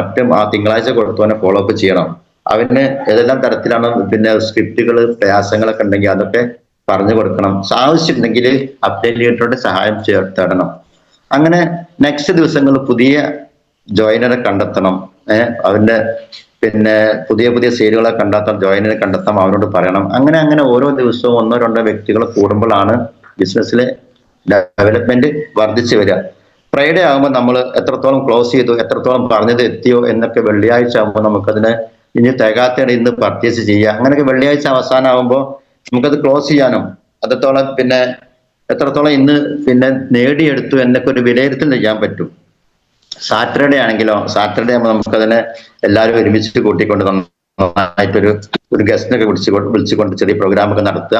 തിങ്കളാഴ്ച കൊടുത്തവനെ ഫോളോ അപ്പ് ചെയ്യണം. അവന് ഏതെല്ലാം തരത്തിലാണ് പിന്നെ സ്ക്രിപ്റ്റുകൾ പ്രയാസങ്ങളൊക്കെ ഉണ്ടെങ്കിൽ അതൊക്കെ പറഞ്ഞു കൊടുക്കണം. ആവശ്യമുണ്ടെങ്കിൽ അപ്ഡേറ്റോടെ സഹായം തേടണം. അങ്ങനെ നെക്സ്റ്റ് ദിവസങ്ങളിൽ പുതിയ ജോയിനറെ കണ്ടെത്തണം. അവന്റെ പിന്നെ പുതിയ സെയിലുകളെ ജോയിനറെ കണ്ടെത്താം, അവരോട് പറയണം. അങ്ങനെ ഓരോ ദിവസവും 1-2 വ്യക്തികൾ കൂടുമ്പോഴാണ് ബിസിനസ്സിലെ ഡെവലപ്മെന്റ് വർദ്ധിച്ചു വരിക. ഫ്രൈഡേ ആകുമ്പോൾ നമ്മൾ എത്രത്തോളം ക്ലോസ് ചെയ്തു, എത്രത്തോളം പറഞ്ഞത് എത്തിയോ എന്നൊക്കെ വെള്ളിയാഴ്ച ആകുമ്പോൾ നമുക്കതിനെ ഇനി തികയാത്തയാണ് ഇന്ന് പർച്ചേസ് ചെയ്യുക. അങ്ങനെയൊക്കെ വെള്ളിയാഴ്ച അവസാനമാകുമ്പോൾ നമുക്കത് ക്ലോസ് ചെയ്യാനും അത്രത്തോളം പിന്നെ എത്രത്തോളം ഇന്ന് പിന്നെ നേടിയെടുത്തു എന്നൊക്കെ ഒരു വിലയിരുത്തൽ ചെയ്യാൻ പറ്റും. സാറ്റർഡേ ആകുമ്പോൾ നമുക്കതിനെ എല്ലാവരും ഒരുമിച്ച് കൂട്ടിക്കൊണ്ട് നന്നായിട്ടൊരു ഗസ്റ്റിനൊക്കെ വിളിച്ചുകൊണ്ട് ചെറിയ പ്രോഗ്രാമൊക്കെ നടത്തുക,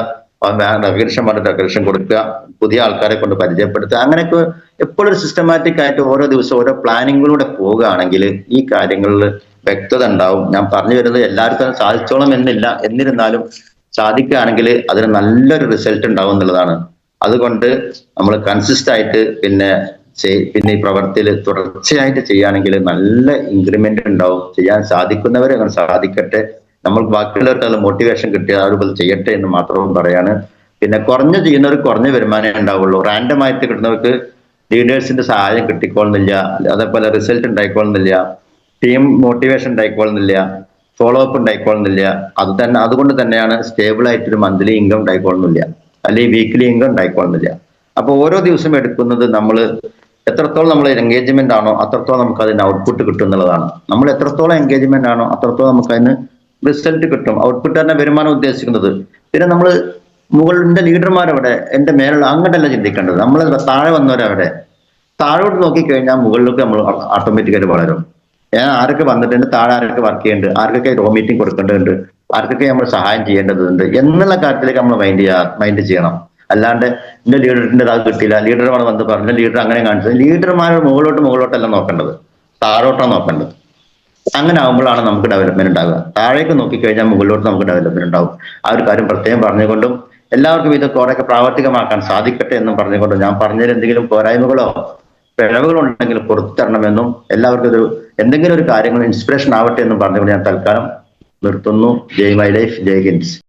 ഡെക്കറേഷൻ കൊടുക്കുക, പുതിയ ആൾക്കാരെ കൊണ്ട് പരിചയപ്പെടുത്തുക. അങ്ങനെയൊക്കെ എപ്പോഴും സിസ്റ്റമാറ്റിക് ആയിട്ട് ഓരോ ദിവസവും ഓരോ പ്ലാനിങ്ങിലൂടെ പോവുകയാണെങ്കിൽ ഈ കാര്യങ്ങളിൽ വ്യക്തത ഉണ്ടാവും. ഞാൻ പറഞ്ഞു വരുന്നത് എല്ലാവർക്കും സാധിച്ചോളം എന്നില്ല, എന്നിരുന്നാലും സാധിക്കുകയാണെങ്കിൽ അതിന് നല്ലൊരു റിസൾട്ട് ഉണ്ടാവും എന്നുള്ളതാണ്. അതുകൊണ്ട് നമ്മൾ കൺസിസ്റ്റ് ആയിട്ട് പിന്നെ ഈ പ്രവൃത്തിയിൽ തുടർച്ചയായിട്ട് ചെയ്യുകയാണെങ്കിൽ നല്ല ഇൻക്രിമെന്റ് ഉണ്ടാവും. ചെയ്യാൻ സാധിക്കുന്നവരെ അങ്ങനെ സാധിക്കട്ടെ. നമ്മൾ ബാക്കിയുള്ളവർക്ക് അത് മോട്ടിവേഷൻ കിട്ടിയ അതുപോലെ ചെയ്യട്ടെ എന്ന് മാത്രം പറയാണ്. പിന്നെ ചെയ്യുന്നവർക്ക് കുറഞ്ഞ വരുമാനമേ ഉണ്ടാവുള്ളൂ. റാൻഡമായിട്ട് കിട്ടുന്നവർക്ക് ലീഡേഴ്സിന്റെ സഹായം കിട്ടിക്കൊള്ളുന്നില്ല, അതേപോലെ റിസൾട്ട് ഉണ്ടായിക്കൊള്ളുന്നില്ല, ടീം മോട്ടിവേഷൻ ഉണ്ടായിക്കൊള്ളുന്നില്ല, ഫോളോ അപ്പ് ഉണ്ടായിക്കൊള്ളുന്നില്ല. അതുകൊണ്ട് തന്നെയാണ് സ്റ്റേബിൾ ആയിട്ടൊരു മന്ത്ലി ഇൻകം ഉണ്ടായിക്കൊള്ളുന്നില്ല, അല്ലെങ്കിൽ വീക്ക്ലി ഇൻകം ഉണ്ടായിക്കൊള്ളുന്നില്ല. അപ്പൊ ഓരോ ദിവസം എടുക്കുന്നത് നമ്മൾ എത്രത്തോളം നമ്മൾ എൻഗേജ്മെന്റ് ആണോ അത്രത്തോളം നമുക്ക് അതിന് ഔട്ട്പുട്ട് കിട്ടും എന്നുള്ളതാണ്. നമ്മൾ എത്രത്തോളം എൻഗേജ്മെന്റ് ആണോ അത്രത്തോളം നമുക്ക് അതിന് റിസൾട്ട് കിട്ടും. ഔട്ട്പുട്ട് തന്നെ വരുമാനം ഉദ്ദേശിക്കുന്നത്. പിന്നെ നമ്മൾ മുകളിൽ എന്റെ ലീഡർമാരവിടെ, എന്റെ മേലുള്ള അങ്ങോട്ടല്ല ചിന്തിക്കേണ്ടത്. നമ്മൾ താഴെ വന്നവരവിടെ, താഴോട്ട് നോക്കിക്കഴിഞ്ഞാൽ മുകളിലേക്ക് നമ്മൾ ഓട്ടോമാറ്റിക്കായിട്ട് വളരും. ആരൊക്കെ വന്നിട്ടുണ്ട്, താഴെ ആരൊക്കെ വർക്ക് ചെയ്യുന്നുണ്ട്, ആർക്കൊക്കെ റോ മീറ്റിംഗ് കൊടുക്കേണ്ടതുണ്ട്, ആർക്കൊക്കെ നമ്മൾ സഹായം ചെയ്യേണ്ടതുണ്ട് എന്നുള്ള കാര്യത്തിലേക്ക് നമ്മൾ മൈൻഡ് ചെയ്യണം. അല്ലാണ്ട് എന്റെ ലീഡറിന്റെ അത് കിട്ടിയില്ല, ലീഡർമാർ വന്ന് പറഞ്ഞു, ലീഡർ അങ്ങനെ കാണിച്ചത്. ലീഡർമാർ മുകളിലോട്ടല്ല നോക്കേണ്ടത്, താഴോട്ടാണ് നോക്കേണ്ടത്. അങ്ങനെ ആകുമ്പോഴാണ് നമുക്ക് ഡെവലപ്മെന്റ് ഉണ്ടാകുക. താഴേക്ക് നോക്കിക്കഴിഞ്ഞാൽ മുകളിലോട്ട് നമുക്ക് ഡെവലപ്മെന്റ് ഉണ്ടാവും. ആ ഒരു കാര്യം പ്രത്യേകം പറഞ്ഞുകൊണ്ടും എല്ലാവർക്കും ഇത് കുറെയൊക്കെ പ്രാവർത്തികമാക്കാൻ സാധിക്കട്ടെ എന്നും പറഞ്ഞുകൊണ്ടും, ഞാൻ പറഞ്ഞതിൽ എന്തെങ്കിലും പോരായ്മകളോ പിഴവുകളോ ഉണ്ടെങ്കിൽ പുറത്തു തരണമെന്നും, എല്ലാവർക്കും ഒരു എന്തെങ്കിലും ഒരു കാര്യങ്ങൾ ഇൻസ്പിറേഷൻ ആവട്ടെ എന്നും പറഞ്ഞുകൊണ്ട് ഞാൻ തൽക്കാലം നിർത്തുന്നു. ജയ് മൈ ലൈഫ്, ജയ് ഹിന്ദ്.